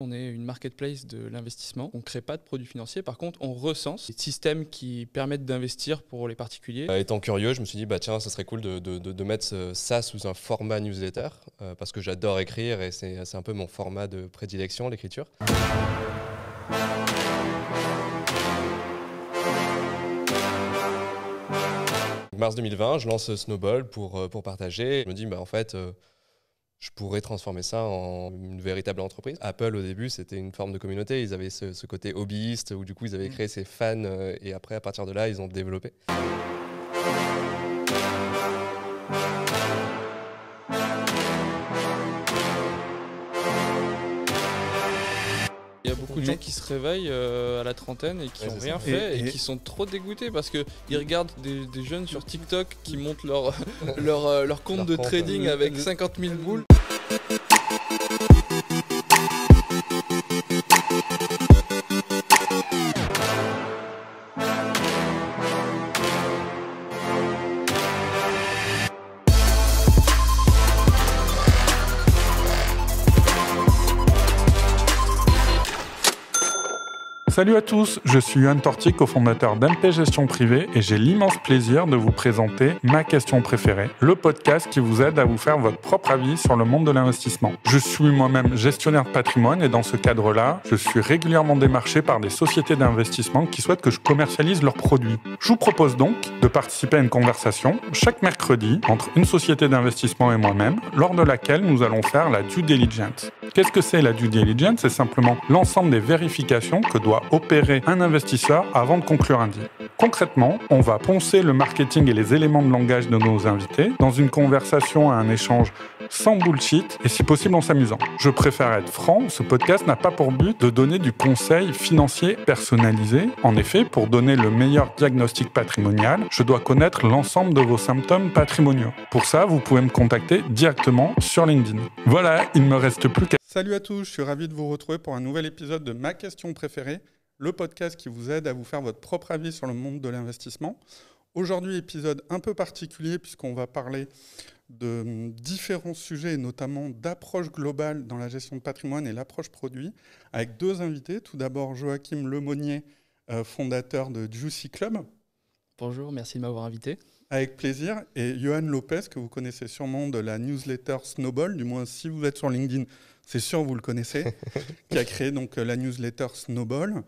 On est une marketplace de l'investissement. On ne crée pas de produits financiers. Par contre, on recense des systèmes qui permettent d'investir pour les particuliers. Étant curieux, je me suis dit, tiens, ça serait cool de mettre ça sous un format newsletter parce que j'adore écrire et c'est un peu mon format de prédilection, l'écriture. Mars 2020, je lance Snowball pour partager. Je me dis, en fait, je pourrais transformer ça en une véritable entreprise. Apple, au début, c'était une forme de communauté. Ils avaient ce côté hobbyiste où, du coup, ils avaient créé ces fans et après, à partir de là, ils ont développé. Il y a beaucoup de gens qui se réveillent à la trentaine et qui n'ont rien fait et qui sont trop dégoûtés parce qu'ils regardent des jeunes sur TikTok qui montent leur compte de trading avec 50 000 boules. Salut à tous, je suis Yohan Torti, cofondateur d'MP Gestion Privée et j'ai l'immense plaisir de vous présenter Ma Question Préférée, le podcast qui vous aide à vous faire votre propre avis sur le monde de l'investissement. Je suis moi-même gestionnaire de patrimoine et dans ce cadre-là, je suis régulièrement démarché par des sociétés d'investissement qui souhaitent que je commercialise leurs produits. Je vous propose donc de participer à une conversation chaque mercredi entre une société d'investissement et moi-même, lors de laquelle nous allons faire la due diligence. Qu'est-ce que c'est la due diligence? C'est simplement l'ensemble des vérifications que doit opérer un investisseur avant de conclure un deal. Concrètement, on va poncer le marketing et les éléments de langage de nos invités dans une conversation et un échange sans bullshit et si possible en s'amusant. Je préfère être franc, ce podcast n'a pas pour but de donner du conseil financier personnalisé. En effet, pour donner le meilleur diagnostic patrimonial, je dois connaître l'ensemble de vos symptômes patrimoniaux. Pour ça, vous pouvez me contacter directement sur LinkedIn. Voilà, il ne me reste plus qu'à... Salut à tous, je suis ravi de vous retrouver pour un nouvel épisode de Ma Question Préférée, le podcast qui vous aide à vous faire votre propre avis sur le monde de l'investissement. Aujourd'hui, épisode un peu particulier puisqu'on va parler de différents sujets, notamment d'approche globale dans la gestion de patrimoine et l'approche produit, avec deux invités. Tout d'abord, Joachim Lemonnier, fondateur de Juicy Club. Bonjour, merci de m'avoir invité. Avec plaisir. Et Johan Lopez, que vous connaissez sûrement de la newsletter Snowball, du moins si vous êtes sur LinkedIn, c'est sûr vous le connaissez, qui a créé donc la newsletter Snowball.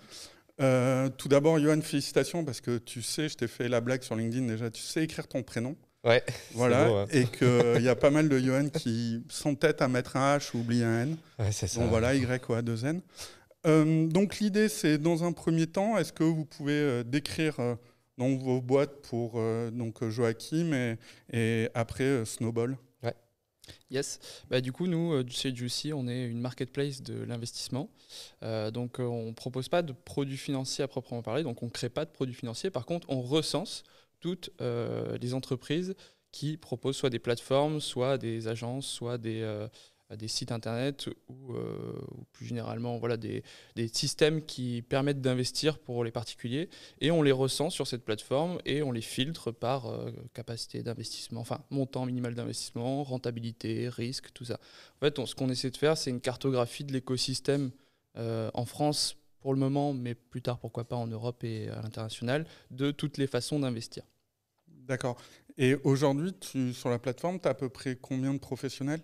Tout d'abord, Johan, félicitations parce que tu sais, je t'ai fait la blague sur LinkedIn déjà, tu sais écrire ton prénom. Ouais, voilà, beau, hein. Et qu'il y a pas mal de Johan qui s'entêtent à mettre un H ou oublient un N. Ouais, c'est ça. Donc voilà, Y, 2 N. Donc l'idée, c'est dans un premier temps, est-ce que vous pouvez décrire donc, vos boîtes pour donc Joachim et après Snowball? Yes. Du coup, nous, chez Juicy, on est une marketplace de l'investissement. Donc, on ne propose pas de produits financiers à proprement parler. Donc, on ne crée pas de produits financiers. Par contre, on recense toutes les entreprises qui proposent soit des plateformes, soit des agences, soit des sites internet ou plus généralement voilà, des systèmes qui permettent d'investir pour les particuliers et on les recense sur cette plateforme et on les filtre par capacité d'investissement, enfin montant minimal d'investissement, rentabilité, risque, tout ça. En fait, ce qu'on essaie de faire, c'est une cartographie de l'écosystème en France pour le moment, mais plus tard, pourquoi pas en Europe et à l'international, de toutes les façons d'investir. D'accord. Et aujourd'hui, sur la plateforme, tu as à peu près combien de professionnels ?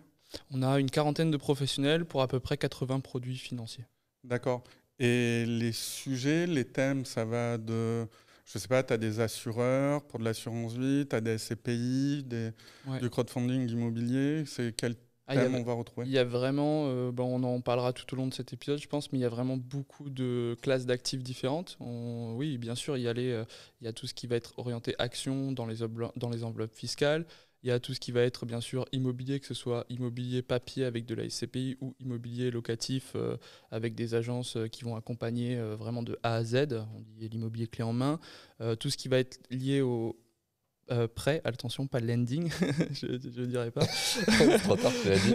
On a une quarantaine de professionnels pour à peu près 80 produits financiers. D'accord. Et les sujets, les thèmes, ça va de... Je ne sais pas, tu as des assureurs pour de l'assurance vie, tu as des SCPI, du crowdfunding immobilier. C'est quel thème on va retrouver ? Il y a vraiment, on en parlera tout au long de cet épisode, je pense, mais il y a vraiment beaucoup de classes d'actifs différentes. Oui, bien sûr, il y a tout ce qui va être orienté action dans les enveloppes fiscales. Il y a tout ce qui va être bien sûr immobilier, que ce soit immobilier papier avec de la SCPI ou immobilier locatif avec des agences qui vont accompagner vraiment de A à Z, on dit l'immobilier clé en main. Tout ce qui va être lié au prêt, attention, pas lending, je ne dirais pas. C'est trop tard, tu l'as dit.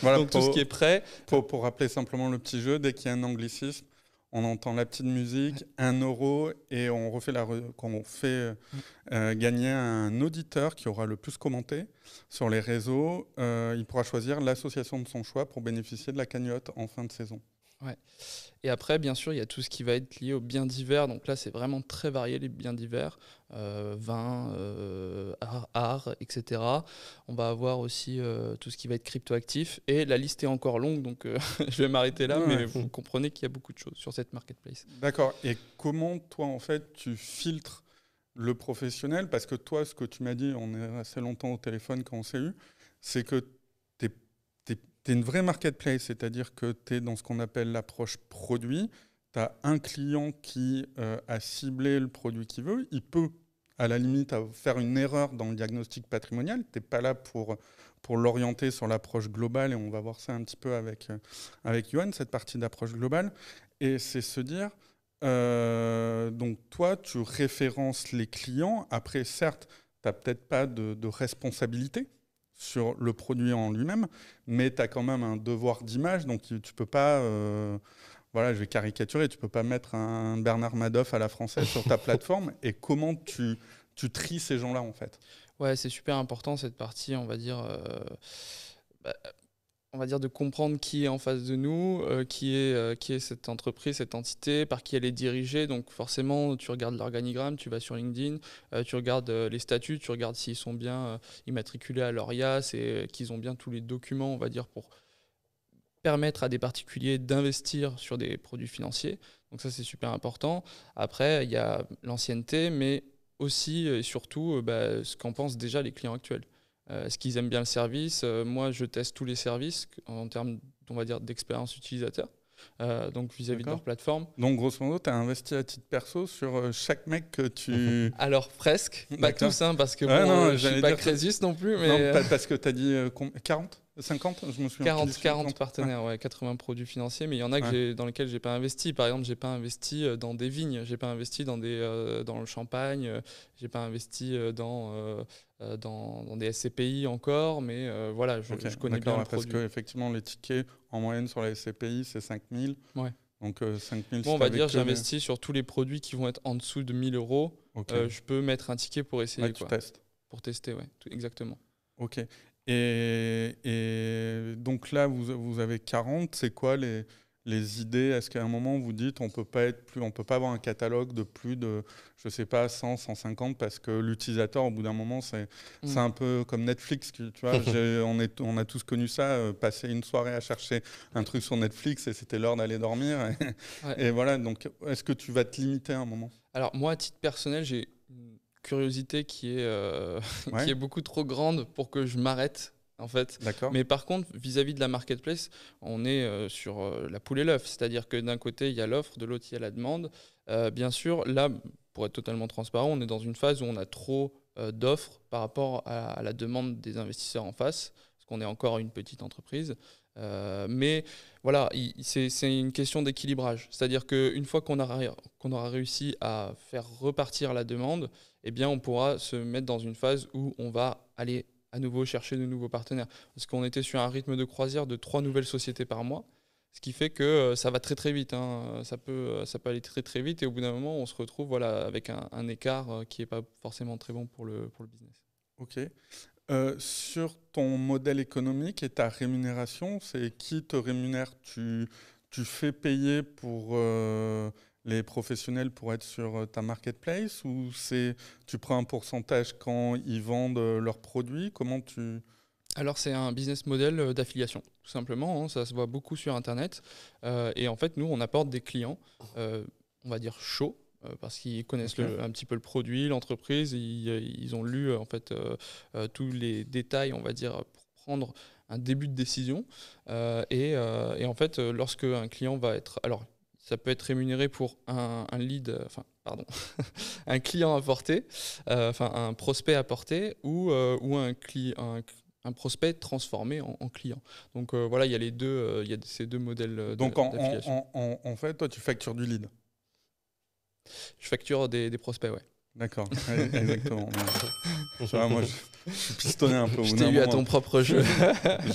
Voilà, donc tout ce qui est prêt. Pour rappeler simplement le petit jeu, dès qu'il y a un anglicisme, on entend la petite musique, 1 euro, et quand on fait gagner un auditeur qui aura le plus commenté sur les réseaux, il pourra choisir l'association de son choix pour bénéficier de la cagnotte en fin de saison. Ouais. Et après, bien sûr, il y a tout ce qui va être lié aux biens divers. Donc là, c'est vraiment très varié, les biens divers, vin, art, etc. On va avoir aussi tout ce qui va être cryptoactif. Et la liste est encore longue, donc je vais m'arrêter là, mais vous comprenez qu'il y a beaucoup de choses sur cette marketplace. D'accord. Et comment, toi, en fait, tu filtres le professionnel? Parce que toi, ce que tu m'as dit, on est assez longtemps au téléphone quand on s'est eu, c'est que tu es une vraie marketplace, c'est-à-dire que tu es dans ce qu'on appelle l'approche produit. Tu as un client qui a ciblé le produit qu'il veut. Il peut, à la limite, faire une erreur dans le diagnostic patrimonial. Tu n'es pas là pour l'orienter sur l'approche globale, et on va voir ça un petit peu avec Yoann, cette partie d'approche globale. Et c'est se dire, donc toi, tu références les clients. Après, certes, tu n'as peut-être pas de responsabilité sur le produit en lui-même, mais tu as quand même un devoir d'image, donc tu peux pas, voilà, je vais caricaturer, tu peux pas mettre un Bernard Madoff à la française sur ta plateforme. Et comment tu tries ces gens-là, en fait? Ouais, c'est super important cette partie, on va dire de comprendre qui est en face de nous, qui est cette entreprise, cette entité, par qui elle est dirigée. Donc forcément, tu regardes l'organigramme, tu vas sur LinkedIn, tu regardes les statuts, tu regardes s'ils sont bien immatriculés à l'ORIAS et qu'ils ont bien tous les documents, on va dire, pour permettre à des particuliers d'investir sur des produits financiers. Donc ça, c'est super important. Après, il y a l'ancienneté, mais aussi et surtout ce qu'en pensent déjà les clients actuels. Est-ce qu'ils aiment bien le service? Moi, je teste tous les services en termes, on va dire, d'expérience utilisateur, donc vis-à-vis de leur plateforme. Donc, grosso modo, tu as investi à titre perso sur chaque mec que tu... Alors, presque. Pas tous, hein, parce que je ne suis pas Crésus non plus. Mais... Non, parce que tu as dit 40 50, je me souviens. 40 partenaires, ouais, 80 produits financiers, mais il y en a dans lesquels je n'ai pas investi. Par exemple, je n'ai pas investi dans des vignes, je n'ai pas investi dans le champagne, je n'ai pas investi dans des SCPI encore, mais voilà, je connais bien le parce produit. qu'effectivement, les tickets, en moyenne, sur la SCPI, c'est 5 000. Ouais. Donc 5 000, on va dire j'investis sur tous les produits qui vont être en dessous de 1 000 €. Okay. Je peux mettre un ticket pour essayer. Ouais, tu testes. Pour tester, ouais, exactement. Ok. Et donc là, vous avez 40. C'est quoi les idées? Est-ce qu'à un moment, vous dites on peut pas avoir un catalogue de plus de, je sais pas, 100, 150, parce que l'utilisateur, au bout d'un moment, c'est un peu comme Netflix. Tu vois, on a tous connu ça, passer une soirée à chercher un truc sur Netflix et c'était l'heure d'aller dormir. Et voilà, donc est-ce que tu vas te limiter à un moment? Alors moi, à titre personnel, j'ai une curiosité qui est beaucoup trop grande pour que je m'arrête, en fait. Mais par contre, vis-à-vis de la marketplace, on est sur la poule et l'œuf. C'est-à-dire que d'un côté, il y a l'offre, de l'autre, il y a la demande. Bien sûr, là, pour être totalement transparent, on est dans une phase où on a trop d'offres par rapport à la demande des investisseurs en face, parce qu'on est encore une petite entreprise. Mais voilà, c'est une question d'équilibrage. C'est-à-dire qu'une fois qu'on aura réussi à faire repartir la demande, eh bien, on pourra se mettre dans une phase où on va aller à nouveau chercher de nouveaux partenaires. Parce qu'on était sur un rythme de croisière de 3 nouvelles sociétés par mois, ce qui fait que ça va très très vite. Hein. Ça peut aller très très vite, et au bout d'un moment, on se retrouve avec un écart qui n'est pas forcément très bon pour le business. Ok. Sur ton modèle économique et ta rémunération, c'est qui te rémunère? Tu fais payer pour les professionnels pour être sur ta marketplace, ou tu prends un pourcentage quand ils vendent leurs produits? Comment tu... Alors c'est un business model d'affiliation, tout simplement, hein, ça se voit beaucoup sur Internet. Et en fait, nous, on apporte des clients, on va dire chauds, parce qu'ils connaissent un petit peu le produit, l'entreprise, ils ont lu en fait tous les détails, on va dire, pour prendre un début de décision. Et en fait, lorsque un client va être... Alors, ça peut être rémunéré pour un lead, un client apporté, un prospect apporté, ou un prospect transformé en client. Donc voilà, il y a il y a ces deux modèles d'affiliation. En fait, toi, tu factures du lead? Je facture des prospects, ouais. D'accord, exactement. Tu vois, moi, je suis pistonné un peu. Je t'ai eu à ton propre jeu.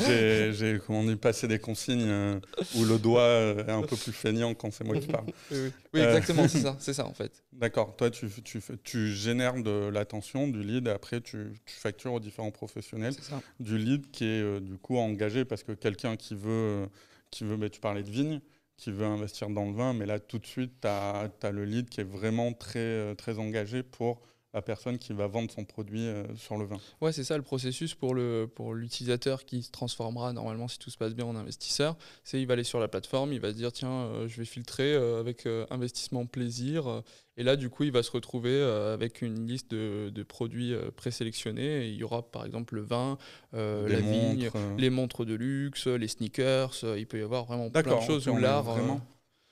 J'ai passé des consignes où le doigt est un peu plus feignant quand c'est moi qui parle. Oui, exactement, c'est ça en fait. D'accord, toi tu génères de l'attention, du lead, et après tu factures aux différents professionnels du lead qui est du coup engagé parce que quelqu'un qui veut tu parlais de vigne, qui veut investir dans le vin, mais là tout de suite tu as le lead qui est vraiment très, très engagé pour la personne qui va vendre son produit sur le vin. Ouais, c'est ça le processus pour l'utilisateur qui se transformera normalement, si tout se passe bien, en investisseur. C'est il va aller sur la plateforme, il va se dire tiens, je vais filtrer avec investissement plaisir. Et là, du coup, il va se retrouver avec une liste de produits présélectionnés. Et il y aura par exemple le vin, la vigne, les montres de luxe, les sneakers. Il peut y avoir vraiment plein de choses où l'art.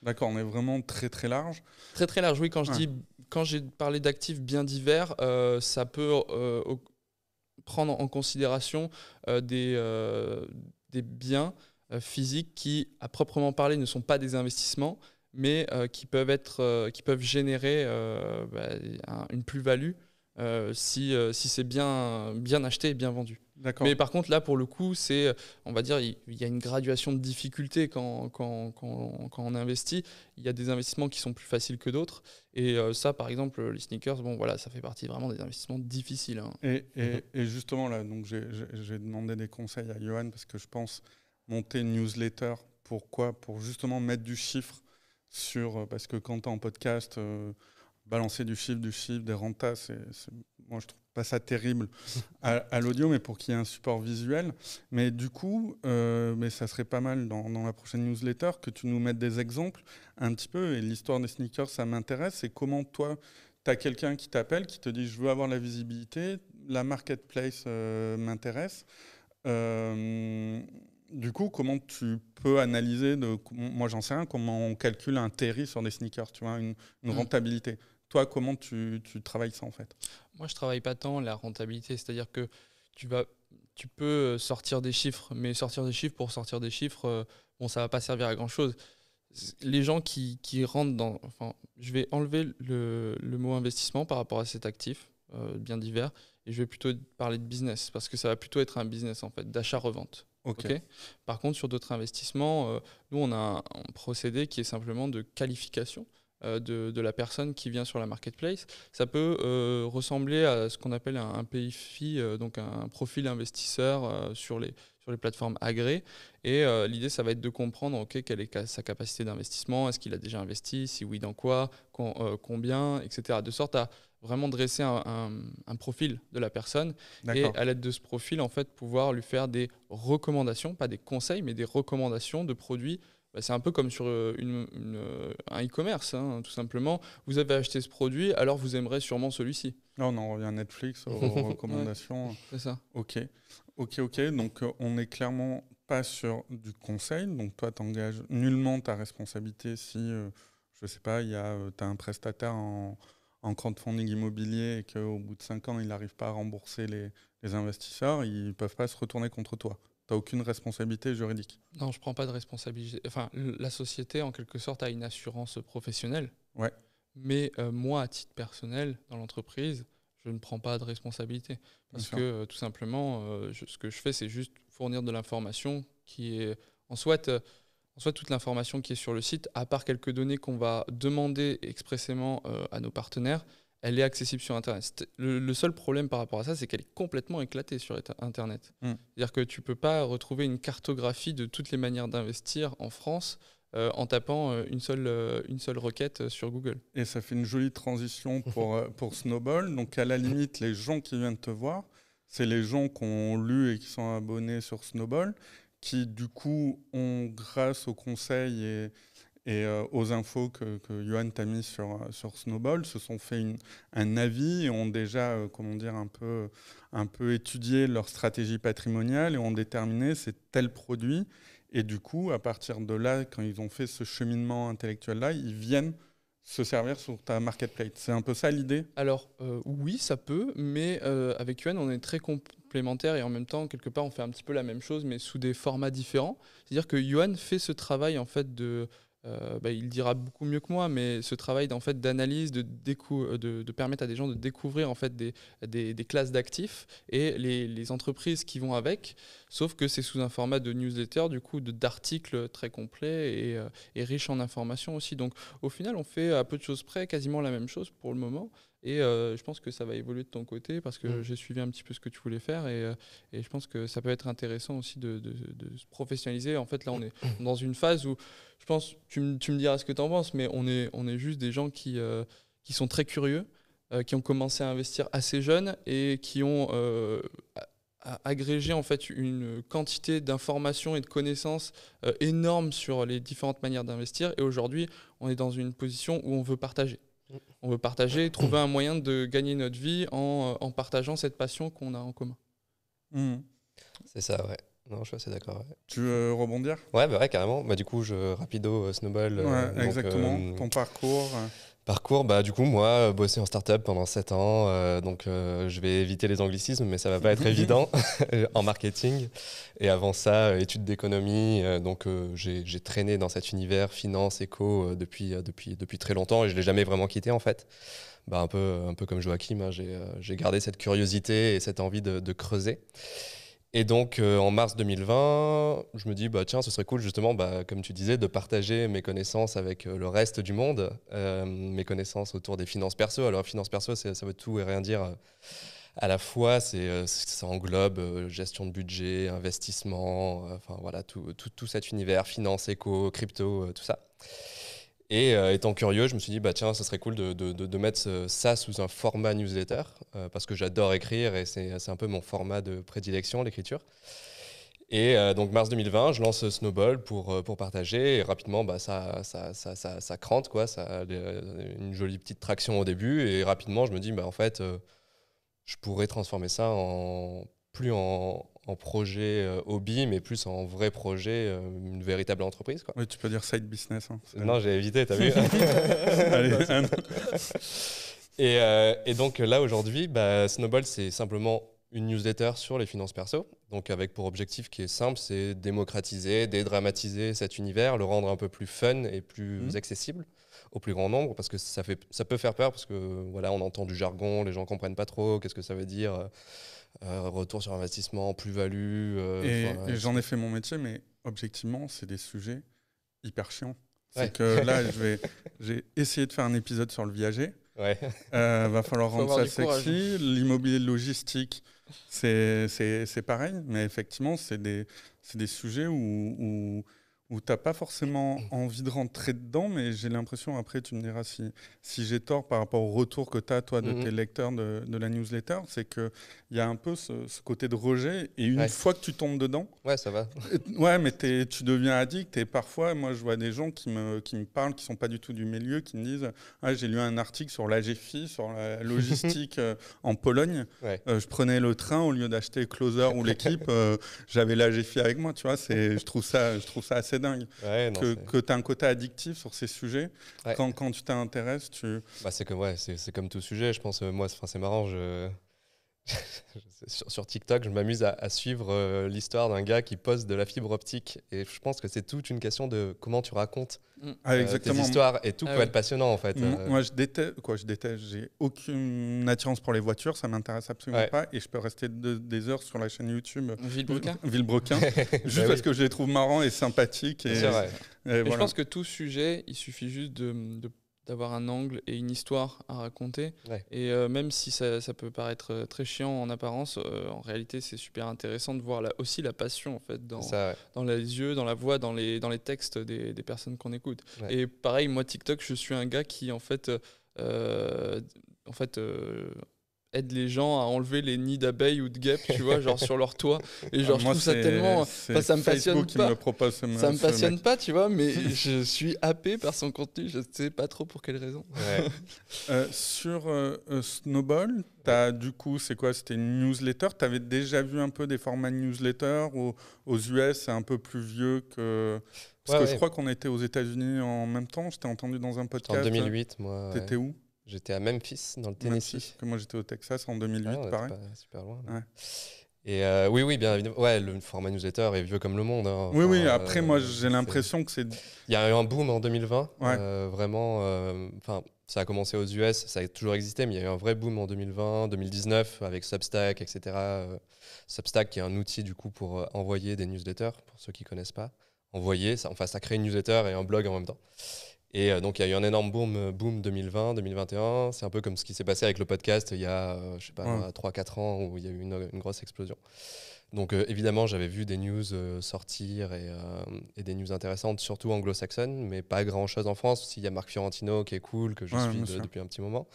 D'accord, on est vraiment très très large. Très très large, oui. Quand j'ai parlé d'actifs bien divers, ça peut prendre en considération des biens physiques qui, à proprement parler, ne sont pas des investissements, mais qui peuvent générer une plus-value si c'est bien acheté et bien vendu. Mais par contre, là, pour le coup, on va dire, il y a une graduation de difficulté quand on investit. Il y a des investissements qui sont plus faciles que d'autres. Et ça, par exemple, les sneakers, bon, voilà, ça fait partie vraiment des investissements difficiles. Hein. Et justement, là, donc j'ai demandé des conseils à Johan parce que je pense monter une newsletter. Pourquoi ? Pour justement mettre du chiffre parce que quand tu es en podcast, balancer du chiffre, des rentas, moi je trouve pas ça terrible à l'audio, mais pour qu'il y ait un support visuel. Mais du coup, mais ça serait pas mal dans la prochaine newsletter que tu nous mettes des exemples un petit peu. Et l'histoire des sneakers, ça m'intéresse. C'est comment toi, tu as quelqu'un qui t'appelle, qui te dit je veux avoir la visibilité, la marketplace m'intéresse. Du coup, comment tu peux analyser, moi j'en sais rien, comment on calcule un TRI sur des sneakers, tu vois, une rentabilité. Toi, comment tu travailles ça en fait ? Moi, je ne travaille pas tant la rentabilité, c'est-à-dire que tu peux sortir des chiffres, mais sortir des chiffres pour sortir des chiffres, ça ne va pas servir à grand-chose. Les gens qui rentrent dans... Enfin, je vais enlever le mot investissement par rapport à cet actif bien divers, et je vais plutôt parler de business, parce que ça va plutôt être un business en fait, d'achat-revente. Okay. Par contre, sur d'autres investissements, nous, on a un procédé qui est simplement de qualification de la personne qui vient sur la marketplace. Ça peut ressembler à ce qu'on appelle un PFI, donc un profil investisseur sur les plateformes agréées. Et l'idée, ça va être de comprendre quelle est sa capacité d'investissement, est-ce qu'il a déjà investi, si oui, dans quoi, combien, etc. De sorte à vraiment dresser un profil de la personne. Et à l'aide de ce profil, en fait, pouvoir lui faire des recommandations, pas des conseils, mais des recommandations de produits. C'est un peu comme sur un e-commerce, hein, tout simplement. Vous avez acheté ce produit, alors vous aimerez sûrement celui-ci. Là, on en revient à Netflix, aux recommandations. Ouais, c'est ça. Ok. Donc, on n'est clairement pas sur du conseil. Donc, toi, tu n'engages nullement ta responsabilité si, je ne sais pas, tu as un prestataire en crowdfunding immobilier et qu'au bout de 5 ans, il n'arrive pas à rembourser les investisseurs, ils ne peuvent pas se retourner contre toi. Tu n'as aucune responsabilité juridique. Non, je ne prends pas de responsabilité. Enfin, la société, en quelque sorte, a une assurance professionnelle. Ouais. Mais moi, à titre personnel, dans l'entreprise, je ne prends pas de responsabilité. Parce que, tout simplement, ce que je fais, c'est juste fournir de l'information qui est... En soit, toute l'information qui est sur le site, à part quelques données qu'on va demander expressément à nos partenaires, elle est accessible sur Internet. Le seul problème par rapport à ça, c'est qu'elle est complètement éclatée sur Internet. C'est-à-dire que tu ne peux pas retrouver une cartographie de toutes les manières d'investir en France en tapant une seule requête sur Google. Et ça fait une jolie transition pour Snowball. Donc à la limite, les gens qui viennent te voir, c'est les gens qui ont lu et qui sont abonnés sur Snowball, qui du coup ont, grâce aux conseils et aux infos que Johan t'a mis sur Snowball, se sont fait un avis et ont déjà un peu étudié leur stratégie patrimoniale et ont déterminé c'est tel produit. Et du coup, à partir de là, quand ils ont fait ce cheminement intellectuel-là, ils viennent se servir sur ta marketplace. C'est un peu ça l'idée ? Alors, oui, ça peut, mais avec Yuan, on est très complémentaires et en même temps, quelque part, on fait un petit peu la même chose, mais sous des formats différents. C'est-à-dire que Yuan fait ce travail en fait, de il dira beaucoup mieux que moi, mais ce travail en fait, d'analyse, de permettre à des gens de découvrir en fait, des classes d'actifs et les entreprises qui vont avec, sauf que c'est sous un format de newsletter, du coup d'articles très complets et riches en informations aussi. Donc au final, on fait à peu de choses près quasiment la même chose pour le moment. Et je pense que ça va évoluer de ton côté parce que j'ai suivi un petit peu ce que tu voulais faire et je pense que ça peut être intéressant aussi de se professionnaliser. En fait, là, on est dans une phase où je pense, tu me diras ce que tu en penses, mais on est juste des gens qui sont très curieux, qui ont commencé à investir assez jeunes et qui ont agrégé en fait une quantité d'informations et de connaissances énormes sur les différentes manières d'investir. Et aujourd'hui, on est dans une position où on veut partager. On veut partager, trouver un moyen de gagner notre vie en partageant cette passion qu'on a en commun. C'est ça, ouais. Non, je suis assez d'accord. Ouais. Tu veux rebondir ? Ouais, bah ouais, carrément. Du coup, rapido, Snowball. Ouais, exactement. Ton parcours. Parcours, du coup, moi, bossé en start-up pendant 7 ans, je vais éviter les anglicismes, mais ça va pas être évident en marketing. Et avant ça, études d'économie, j'ai traîné dans cet univers finance, éco depuis très longtemps et je l'ai jamais vraiment quitté en fait. Un peu comme Joachim, hein, j'ai gardé cette curiosité et cette envie de creuser. Et donc, en mars 2020, je me dis, tiens, ce serait cool justement, comme tu disais, de partager mes connaissances avec le reste du monde, mes connaissances autour des finances perso. Alors, finances perso, ça veut tout et rien dire à la fois. Ça englobe gestion de budget, investissement, voilà, tout cet univers, finance, éco, crypto, tout ça. Et étant curieux, je me suis dit, tiens, ça serait cool de mettre ça sous un format newsletter, parce que j'adore écrire et c'est un peu mon format de prédilection, l'écriture. Et donc, mars 2020, je lance Snowball pour partager. Et rapidement, ça crante, quoi. Ça a une jolie petite traction au début. Et rapidement, je me dis, en fait, je pourrais transformer ça plus en projet hobby, mais plus en vrai projet, une véritable entreprise, quoi. Oui, tu peux dire side business. Hein. Non, j'ai évité, t'as vu. Allez, et donc là, aujourd'hui, Snowball, c'est simplement une newsletter sur les finances perso, donc avec pour objectif qui est simple, c'est démocratiser, dédramatiser cet univers, le rendre un peu plus fun et plus accessible au plus grand nombre, parce que ça peut faire peur, parce que voilà, on entend du jargon, les gens comprennent pas trop, qu'est-ce que ça veut dire retour sur investissement, plus-value. Et j'en ai fait mon métier, mais objectivement, c'est des sujets hyper chiants. C'est Ouais. que là, j'ai essayé de faire un épisode sur le viager. Ouais. Va falloir rendre ça sexy. L'immobilier logistique, c'est pareil, mais effectivement, c'est des sujets où tu n'as pas forcément envie de rentrer dedans, mais j'ai l'impression, après tu me diras si j'ai tort par rapport au retour que tu as, toi, de tes lecteurs de la newsletter, c'est qu'il y a un peu ce côté de rejet, et une fois que tu tombes dedans, ouais, ça va. Ouais, mais tu deviens addict, et parfois, moi, je vois des gens qui me parlent, qui ne sont pas du tout du milieu, qui me disent j'ai lu un article sur l'AGFI, sur la logistique en Pologne. Ouais. Je prenais le train au lieu d'acheter Closer ou l'équipe, j'avais l'AGFI avec moi, tu vois. Je trouve ça assez dingue. Ouais, que tu as un côté addictif sur ces sujets. Ouais. Quand tu t'intéresses, c'est comme tout sujet, je pense. Moi, c'est marrant. Sur TikTok, je m'amuse à suivre l'histoire d'un gars qui pose de la fibre optique. Et je pense que c'est toute une question de comment tu racontes tes histoires. Et tout peut être passionnant, en fait. Moi, je déteste. J'ai aucune attirance pour les voitures. Ça m'intéresse absolument pas. Et je peux rester des heures sur la chaîne YouTube Villebrequin. Juste parce que je les trouve marrants et sympathiques. Et voilà. Je pense que tout sujet, il suffit juste d'avoir un angle et une histoire à raconter. Ouais. Et même si ça peut paraître très chiant en apparence, en réalité, c'est super intéressant de voir aussi la passion en fait, dans les yeux, dans la voix, dans les textes des personnes qu'on écoute. Ouais. Et pareil, moi, TikTok, je suis un gars qui, en fait aide les gens à enlever les nids d'abeilles ou de guêpes, tu vois, genre sur leur toit. Et genre, je trouve ça tellement... ça me passionne pas. Ça me passionne pas, tu vois, mais je suis happé par son contenu. Je sais pas trop pour quelle raison. Ouais. Sur Snowball, du coup, c'est quoi ? C'était une newsletter. Tu avais déjà vu un peu des formats de newsletter aux US, c'est un peu plus vieux que... Parce que je crois qu'on était aux États-Unis en même temps. Je t'ai entendu dans un podcast. En 2008, moi. T'étais où ? J'étais à Memphis, dans le Tennessee. Que moi, j'étais au Texas en 2008, pareil. Pas super loin. Ouais. Et oui, bien évidemment. Ouais, le format newsletter est vieux comme le monde. Hein. Oui. Après, moi, j'ai l'impression que c'est. Il y a eu un boom en 2020. Ouais. Vraiment. Enfin, ça a commencé aux US, ça a toujours existé, mais il y a eu un vrai boom en 2020, 2019 avec Substack, etc. Substack, qui est un outil du coup pour envoyer des newsletters, pour ceux qui connaissent pas. Envoyer, ça crée une newsletter et un blog en même temps. Et donc, il y a eu un énorme boom 2020, 2021. C'est un peu comme ce qui s'est passé avec le podcast il y a, je sais pas, 3-4 ans, où il y a eu une grosse explosion. Donc, évidemment, j'avais vu des news sortir et des news intéressantes, surtout anglo-saxonnes, mais pas grand-chose en France. Il y a Marc Fiorentino qui est cool, que je suis depuis un petit moment.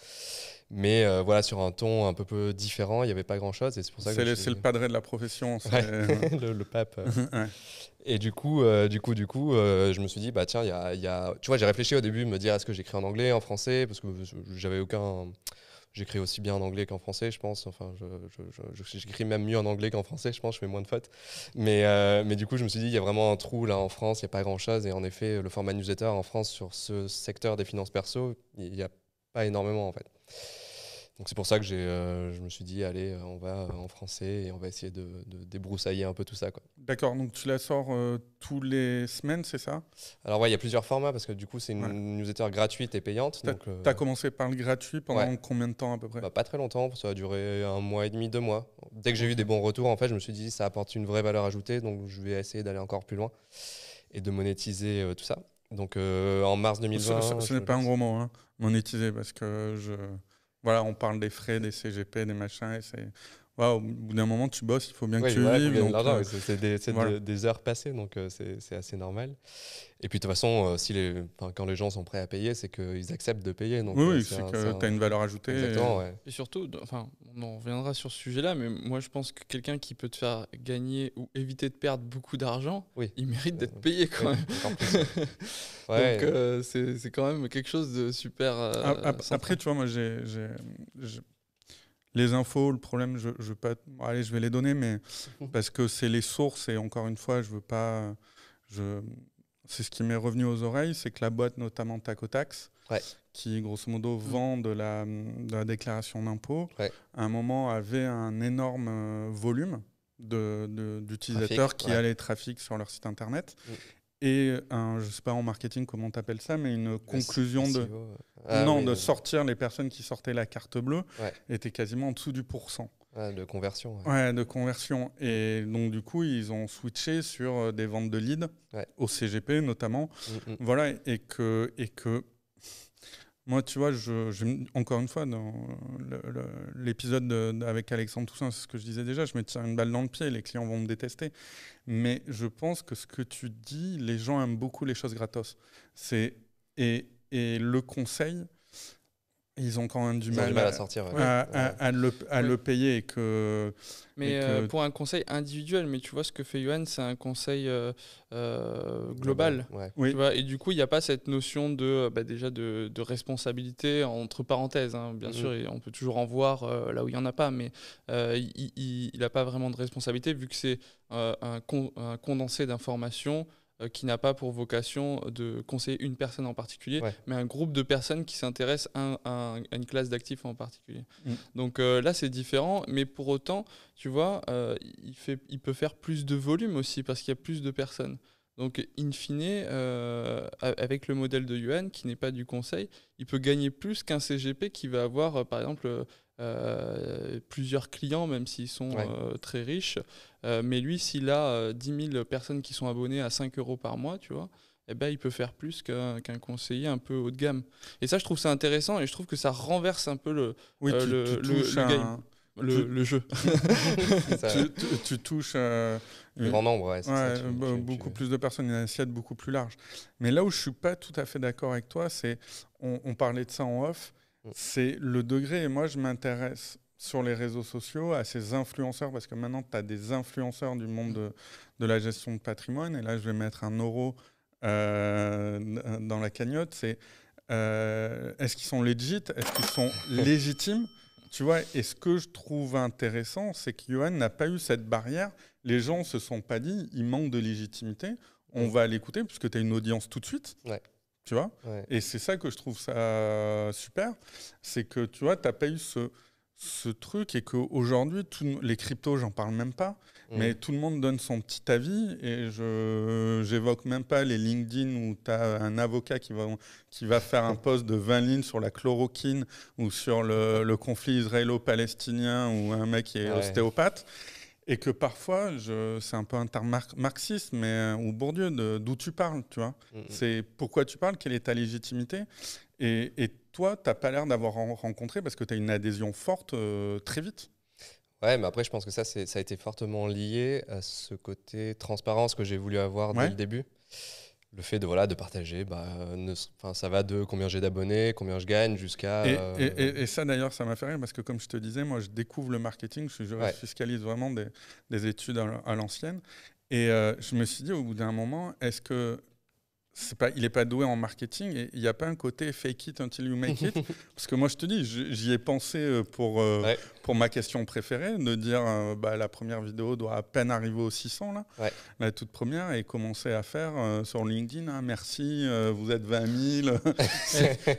Mais voilà, sur un ton un peu différent, il n'y avait pas grand-chose. Et c'est pour ça que c'est le padré de la profession. le pape. Ouais. Et du coup, je me suis dit, bah tiens, tu vois, j'ai réfléchi au début, me dire, est-ce que j'écris en anglais, en français, parce que j'avais aucun. J'écris aussi bien en anglais qu'en français, je pense. Enfin, j'écris même mieux en anglais qu'en français, je pense. Je fais moins de fautes. Mais du coup, je me suis dit, il y a vraiment un trou là en France. Il n'y a pas grand-chose. Et en effet, le format newsletter en France sur ce secteur des finances perso, il n'y a pas énormément en fait. Donc c'est pour ça que je me suis dit, allez, on va en français et on va essayer de débroussailler un peu tout ça, quoi. D'accord, donc tu la sors tous les semaines, c'est ça? Alors ouais, il y a plusieurs formats parce que du coup c'est une newsletter gratuite et payante. Tu as commencé par le gratuit pendant combien de temps à peu près? Pas très longtemps, ça a duré 1 mois et demi, 2 mois. Dès que j'ai eu des bons retours, en fait, je me suis dit ça apporte une vraie valeur ajoutée, donc je vais essayer d'aller encore plus loin et de monétiser tout ça. Donc en mars 2020... Ce n'est pas un gros mot, hein, monétiser, parce que voilà, on parle des frais, des CGP, des machins, et c'est... Au bout d'un moment, tu bosses, il faut bien que tu vives. Donc, c'est des heures passées, donc c'est assez normal. Et puis de toute façon, quand les gens sont prêts à payer, c'est qu'ils acceptent de payer. Donc, oui, c'est que tu as une valeur ajoutée. Exactement, ouais. Et surtout, on en reviendra sur ce sujet-là, mais moi je pense que quelqu'un qui peut te faire gagner ou éviter de perdre beaucoup d'argent, il mérite d'être payé quand même. Donc c'est quand même quelque chose de super... après, tu vois, moi les infos, le problème, je vais les donner, mais parce que c'est les sources et encore une fois, je veux pas... C'est ce qui m'est revenu aux oreilles, c'est que la boîte, notamment Tacotax, qui grosso modo vend de la déclaration d'impôt, à un moment avait un énorme volume d'utilisateurs qui allaient trafic sur leur site internet. Et je sais pas en marketing comment tu appelles ça, mais une conclusion de sortir les personnes qui sortaient la carte bleue était quasiment en dessous du %. De conversion. De conversion. Et donc du coup, ils ont switché sur des ventes de leads, au CGP notamment. Voilà, et que moi, tu vois, encore une fois, dans l'épisode avec Alexandre Toussaint, c'est ce que je disais déjà, je me tire une balle dans le pied, les clients vont me détester. Mais je pense que ce que tu dis, les gens aiment beaucoup les choses gratos. Et le conseil, ils ont quand même du mal à sortir, à le payer. Pour un conseil individuel, mais tu vois, ce que fait Yoann, c'est un conseil global. Tu vois, et du coup, il n'y a pas cette notion déjà de responsabilité, entre parenthèses. Hein, bien sûr, on peut toujours en voir là où il n'y en a pas, mais il n'a pas vraiment de responsabilité vu que c'est un condensé d'informations qui n'a pas pour vocation de conseiller une personne en particulier, mais un groupe de personnes qui s'intéressent à une classe d'actifs en particulier. Donc là, c'est différent, mais pour autant, tu vois, il peut faire plus de volume aussi parce qu'il y a plus de personnes. Donc, in fine, avec le modèle de Yoann, qui n'est pas du conseil, il peut gagner plus qu'un CGP qui va avoir, par exemple, plusieurs clients, même s'ils sont très riches. Mais lui, s'il a 10 000 personnes qui sont abonnées à 5 € par mois, tu vois, il peut faire plus qu'un conseiller un peu haut de gamme. Et ça, je trouve ça intéressant et je trouve que ça renverse un peu le game. Le jeu. tu touches le grand nombre, beaucoup plus de personnes, une assiette beaucoup plus large. Mais là où je ne suis pas tout à fait d'accord avec toi, c'est, on parlait de ça en off, c'est le degré. Et moi, je m'intéresse sur les réseaux sociaux à ces influenceurs, parce que maintenant, tu as des influenceurs du monde de la gestion de patrimoine. Et là, je vais mettre 1 € dans la cagnotte. C'est est-ce qu'ils sont legit? Est-ce qu'ils sont légitimes? Tu vois, et ce que je trouve intéressant, c'est que Yoann n'a pas eu cette barrière. Les gens ne se sont pas dit, il manque de légitimité, on va l'écouter, puisque tu as une audience tout de suite. Tu vois, et c'est ça que je trouve ça super, c'est que tu vois, tu n'as pas eu ce truc et qu'aujourd'hui, les cryptos, j'en parle même pas, mais tout le monde donne son petit avis et j'évoque même pas les LinkedIn où tu as un avocat qui va faire un post de 20 lignes sur la chloroquine ou sur le conflit israélo-palestinien ou un mec qui est ostéopathe. Et que parfois, c'est un peu un terme marxiste, mais ou Bourdieu, d'où tu parles, tu vois. C'est pourquoi tu parles, quelle est ta légitimité. Et toi, tu n'as pas l'air d'avoir rencontré, parce que tu as une adhésion forte très vite. Ouais, mais après, je pense que ça a été fortement lié à ce côté transparence que j'ai voulu avoir dès le début. Le fait de partager, ça va de combien j'ai d'abonnés, combien je gagne, jusqu'à... Et ça, d'ailleurs, ça m'a fait rire, parce que comme je te disais, moi, je découvre le marketing, je fiscalise vraiment des études à l'ancienne. Et je me suis dit, au bout d'un moment, est-ce que... il n'est pas doué en marketing et il n'y a pas un côté fake it until you make it. Parce que moi, je te dis, j'y ai pensé pour ma question préférée, de dire la première vidéo doit à peine arriver aux 600, là, la toute première, et commencer à faire sur LinkedIn, merci, vous êtes 20 000,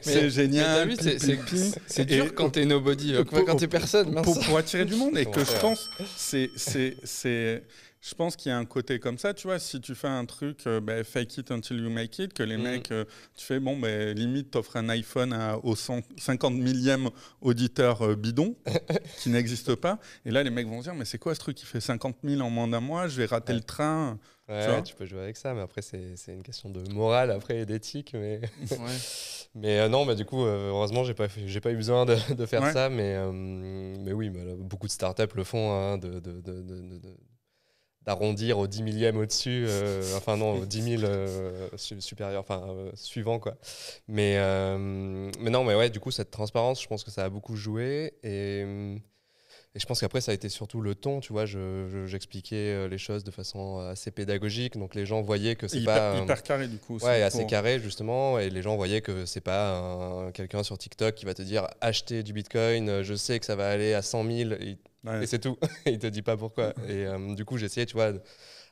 c'est génial. C'est dur quand t'es nobody, quand t'es personne. Pour attirer du monde, et que je pense, je pense qu'il y a un côté comme ça, tu vois, si tu fais un truc, fake it until you make it, que les mecs, tu fais, limite, t'offres un iPhone au 50 millième auditeur bidon, qui n'existe pas, et là, les mecs vont se dire, mais c'est quoi ce truc qui fait 50 000 en moins d'un mois, je vais rater le train. Tu peux jouer avec ça, mais après, c'est une question de morale, après, et d'éthique, mais... Mais non, du coup, heureusement, j'ai pas eu besoin de faire ça, mais oui, beaucoup de startups le font, hein, d'arrondir au 10 millième au-dessus, au 10 000 supérieur, suivant, quoi. Mais non, mais ouais, du coup, cette transparence, je pense que ça a beaucoup joué, et je pense qu'après, ça a été surtout le ton, tu vois, j'expliquais les choses de façon assez pédagogique, donc les gens voyaient que c'est pas... Hyper carré, du coup. Ouais, assez carré, justement, et les gens voyaient que c'est pas quelqu'un sur TikTok qui va te dire « Achetez du Bitcoin, je sais que ça va aller à 100 000 », et c'est tout. Il te dit pas pourquoi. Et du coup, j'essayais, tu vois,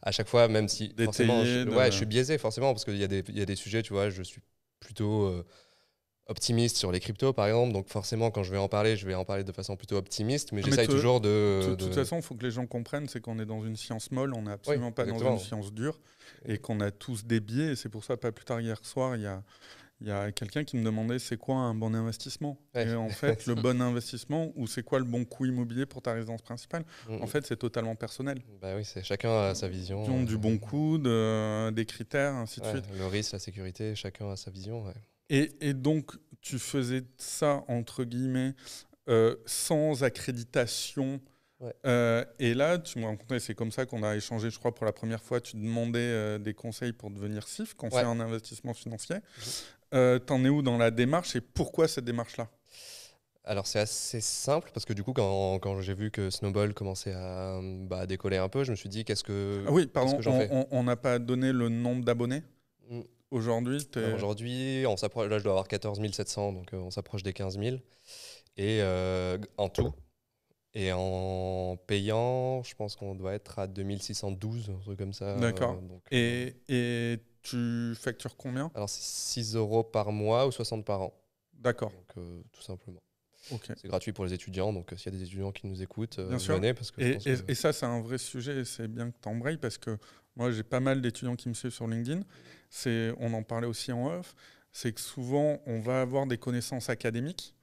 à chaque fois, même si forcément, je suis biaisé, forcément, parce qu'il y a des sujets, tu vois, je suis plutôt... optimiste sur les cryptos, par exemple, donc forcément quand je vais en parler de façon plutôt optimiste, mais j'essaye toujours de toute façon, il faut que les gens comprennent, c'est qu'on est dans une science molle, on n'est absolument pas dans une science dure, et qu'on a tous des biais, et c'est pour ça, pas plus tard hier soir, il y a quelqu'un qui me demandait c'est quoi un bon investissement, et en fait le bon investissement, ou c'est quoi le bon coût immobilier pour ta résidence principale, en fait c'est totalement personnel. Bah oui, c'est chacun a sa vision. Du bon coût, des critères, ainsi de suite. Le risque, la sécurité, chacun a sa vision. Et donc, tu faisais ça, entre guillemets, sans accréditation. Et là, tu m'as rencontré, c'est comme ça qu'on a échangé, je crois, pour la première fois. Tu demandais des conseils pour devenir CIF, conseiller en investissement financier. T'en es où dans la démarche et pourquoi cette démarche-là ? Alors, c'est assez simple parce que du coup, quand j'ai vu que Snowball commençait à décoller un peu, je me suis dit, qu'est-ce que j'en fais ? On n'a pas donné le nombre d'abonnés ? Aujourd'hui, on s'approche, là je dois avoir 14 700, donc on s'approche des 15 000. Et en tout. Et en payant, je pense qu'on doit être à 2612, un truc comme ça. D'accord. Et tu factures combien ? Alors c'est 6 € par mois ou 60 par an. D'accord. Donc tout simplement. Okay. C'est gratuit pour les étudiants, donc s'il y a des étudiants qui nous écoutent, venez. Parce que et ça, c'est un vrai sujet, et c'est bien que tu embrayes, parce que moi, j'ai pas mal d'étudiants qui me suivent sur LinkedIn. On en parlait aussi en off, c'est que souvent, on va avoir des connaissances académiques,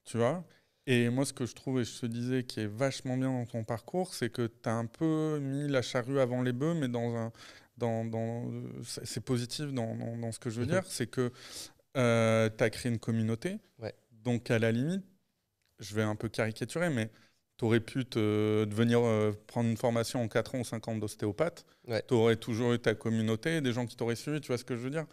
tu vois. Et moi, ce que je trouve, et je te disais, qui est vachement bien dans ton parcours, c'est que tu as un peu mis la charrue avant les bœufs, mais c'est positif dans ce que je veux dire, c'est que tu as créé une communauté. Donc, à la limite, je vais un peu caricaturer, mais tu aurais pu venir prendre une formation en 4 ans ou 5 ans d'ostéopathe. Tu aurais toujours eu ta communauté, des gens qui t'auraient suivi, tu vois ce que je veux dire.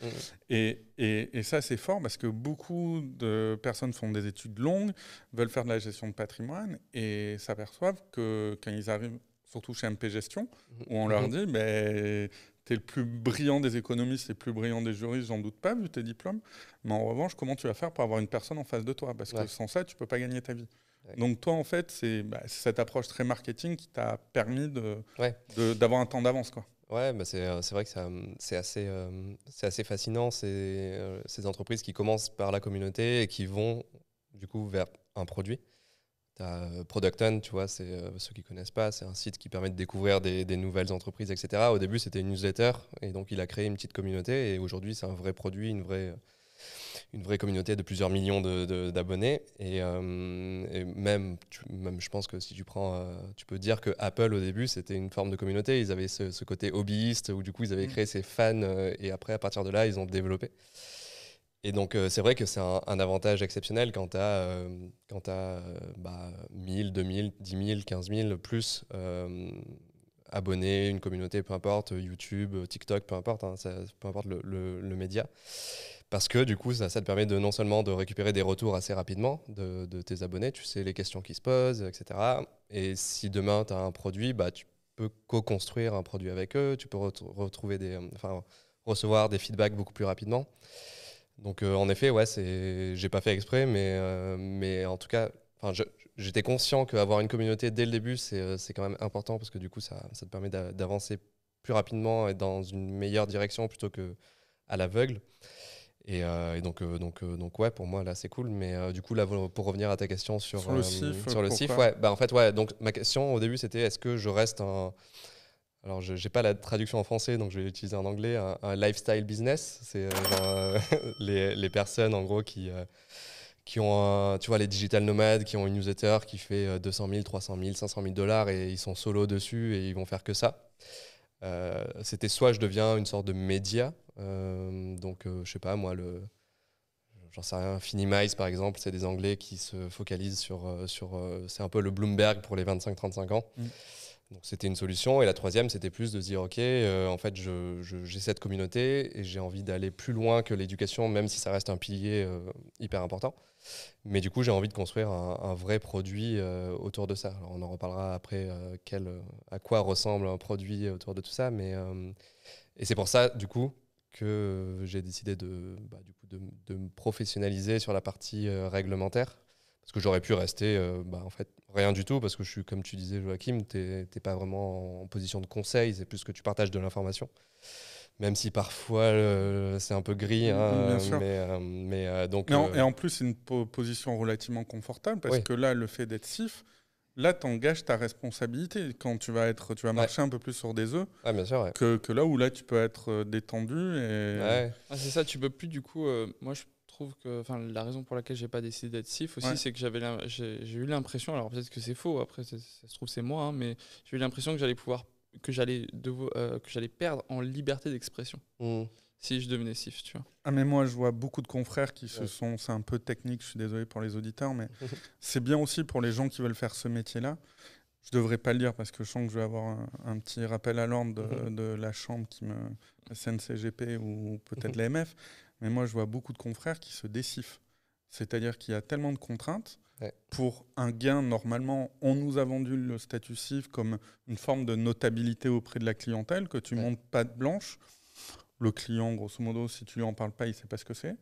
Et ça, c'est fort parce que beaucoup de personnes font des études longues, veulent faire de la gestion de patrimoine et s'aperçoivent que quand ils arrivent, surtout chez MP Gestion, où on leur dit t'es le plus brillant des économistes, le plus brillant des juristes, j'en doute pas, vu tes diplômes. Mais en revanche, comment tu vas faire pour avoir une personne en face de toi ? Parce que sans ça, tu peux pas gagner ta vie. Donc toi, en fait, c'est cette approche très marketing qui t'a permis d'avoir un temps d'avance, quoi. Ouais, c'est vrai que c'est assez fascinant, ces entreprises qui commencent par la communauté et qui vont du coup vers un produit. as Product Hunt, tu vois, c'est ceux qui connaissent pas, c'est un site qui permet de découvrir des nouvelles entreprises, etc. Au début, c'était une newsletter, et donc il a créé une petite communauté, et aujourd'hui, c'est un vrai produit, une vraie communauté de plusieurs millions d'abonnés. Et même, je pense que si tu prends, tu peux dire que Apple, au début, c'était une forme de communauté. Ils avaient ce côté hobbyiste, où du coup, ils avaient créé ces fans, et après, à partir de là, ils ont développé. Et donc, c'est vrai que c'est un avantage exceptionnel quand tu as, 1000, 2000, 10 000, 15 000 plus abonnés, une communauté, peu importe, YouTube, TikTok, peu importe, hein, peu importe le média. Parce que du coup, ça te permet non seulement de récupérer des retours assez rapidement de tes abonnés, tu sais les questions qui se posent, etc. Et si demain, tu as un produit, tu peux co-construire un produit avec eux, tu peux recevoir des feedbacks beaucoup plus rapidement. Donc en effet, ouais, j'ai pas fait exprès, mais en tout cas, j'étais conscient qu'avoir une communauté dès le début, c'est quand même important parce que du coup, ça te permet d'avancer plus rapidement et dans une meilleure direction plutôt qu'à l'aveugle. Et donc ouais, pour moi là c'est cool. Mais du coup là, pour revenir à ta question sur le CIF, sur le CIF, ouais, en fait ouais. Donc ma question au début c'était est-ce que je reste alors, je n'ai pas la traduction en français, donc je vais l'utiliser en anglais. Un lifestyle business, c'est les personnes, en gros, qui ont, tu vois, les digital nomades, qui ont une newsletter qui fait 200 000, 300 000, 500 000 $ et ils sont solo dessus et ils vont faire que ça. C'était soit je deviens une sorte de média, donc je sais pas, moi, j'en sais rien, Finimize par exemple, c'est des Anglais qui se focalisent sur c'est un peu le Bloomberg pour les 25-35 ans. Donc c'était une solution. Et la troisième, c'était plus de se dire, OK, en fait, j'ai cette communauté et j'ai envie d'aller plus loin que l'éducation, même si ça reste un pilier hyper important. Mais du coup, j'ai envie de construire un vrai produit autour de ça. Alors, on en reparlera après à quoi ressemble un produit autour de tout ça. Et c'est pour ça, du coup, que j'ai décidé de me professionnaliser sur la partie réglementaire. Parce que j'aurais pu rester, en fait, rien du tout, parce que je suis, comme tu disais, Joachim, t'es pas vraiment en position de conseil, c'est plus que tu partages de l'information. Même si parfois c'est un peu gris. Bien sûr. Et en plus, c'est une position relativement confortable, parce que là, le fait d'être CIF, là, tu engages ta responsabilité quand tu vas marcher un peu plus sur des œufs bien sûr, que là où tu peux être détendu. C'est ça, tu peux plus du coup. Moi, je trouve que la raison pour laquelle j'ai pas décidé d'être CIF aussi, c'est que j'ai eu l'impression, alors peut-être que c'est faux, après ça se trouve c'est moi, mais j'ai eu l'impression que j'allais perdre en liberté d'expression si je devenais CIF, tu vois. Ah, mais moi je vois beaucoup de confrères qui c'est un peu technique, je suis désolé pour les auditeurs, mais c'est bien aussi pour les gens qui veulent faire ce métier-là. Je devrais pas le dire parce que je sens que je vais avoir un petit rappel à l'ordre de la chambre CNCGP ou peut-être l'AMF. Mais moi, je vois beaucoup de confrères qui se décifrent. C'est-à-dire qu'il y a tellement de contraintes. Pour un gain, normalement, on nous a vendu le statut CIF comme une forme de notabilité auprès de la clientèle, que tu montes patte blanche. Le client, grosso modo, si tu lui en parles pas, il ne sait pas ce que c'est.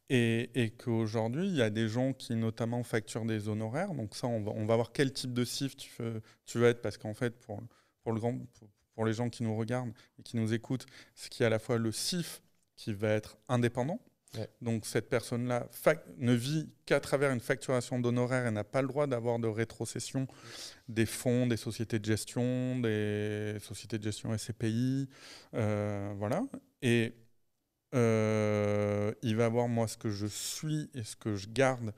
Et qu'aujourd'hui, il y a des gens qui, notamment, facturent des honoraires. Donc ça, on va voir quel type de CIF tu veux être, parce qu'en fait, pour les gens qui nous regardent et qui nous écoutent, c'est qu'il y a à la fois le CIF qui va être indépendant. Donc cette personne-là ne vit qu'à travers une facturation d'honoraires et n'a pas le droit d'avoir de rétrocession des fonds, des sociétés de gestion, SCPI, voilà. Et il va avoir, moi, ce que je suis et ce que je garde,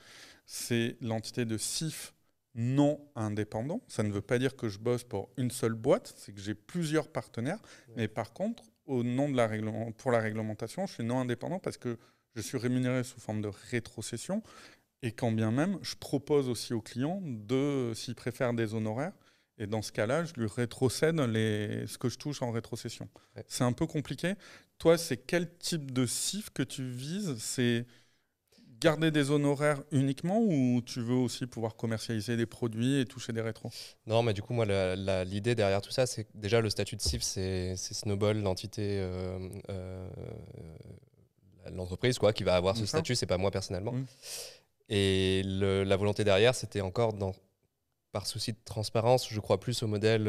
c'est l'entité de CIF non indépendant. Ça ne veut pas dire que je bosse pour une seule boîte, c'est que j'ai plusieurs partenaires. Mais par contre, au nom de pour la réglementation, je suis non indépendant parce que je suis rémunéré sous forme de rétrocession et quand bien même, je propose aussi au client s'il préfère des honoraires, et dans ce cas-là, je lui rétrocède ce que je touche en rétrocession. C'est un peu compliqué. Toi, c'est quel type de CIF que tu vises ? C'est garder des honoraires uniquement ou tu veux aussi pouvoir commercialiser des produits et toucher des rétros ? Non, mais du coup, moi, l'idée derrière tout ça, c'est que déjà le statut de CIF, c'est Snowball, l'entité, l'entreprise qui va avoir ce statut, c'est pas moi personnellement. Et la volonté derrière, c'était encore par souci de transparence, je crois plus au modèle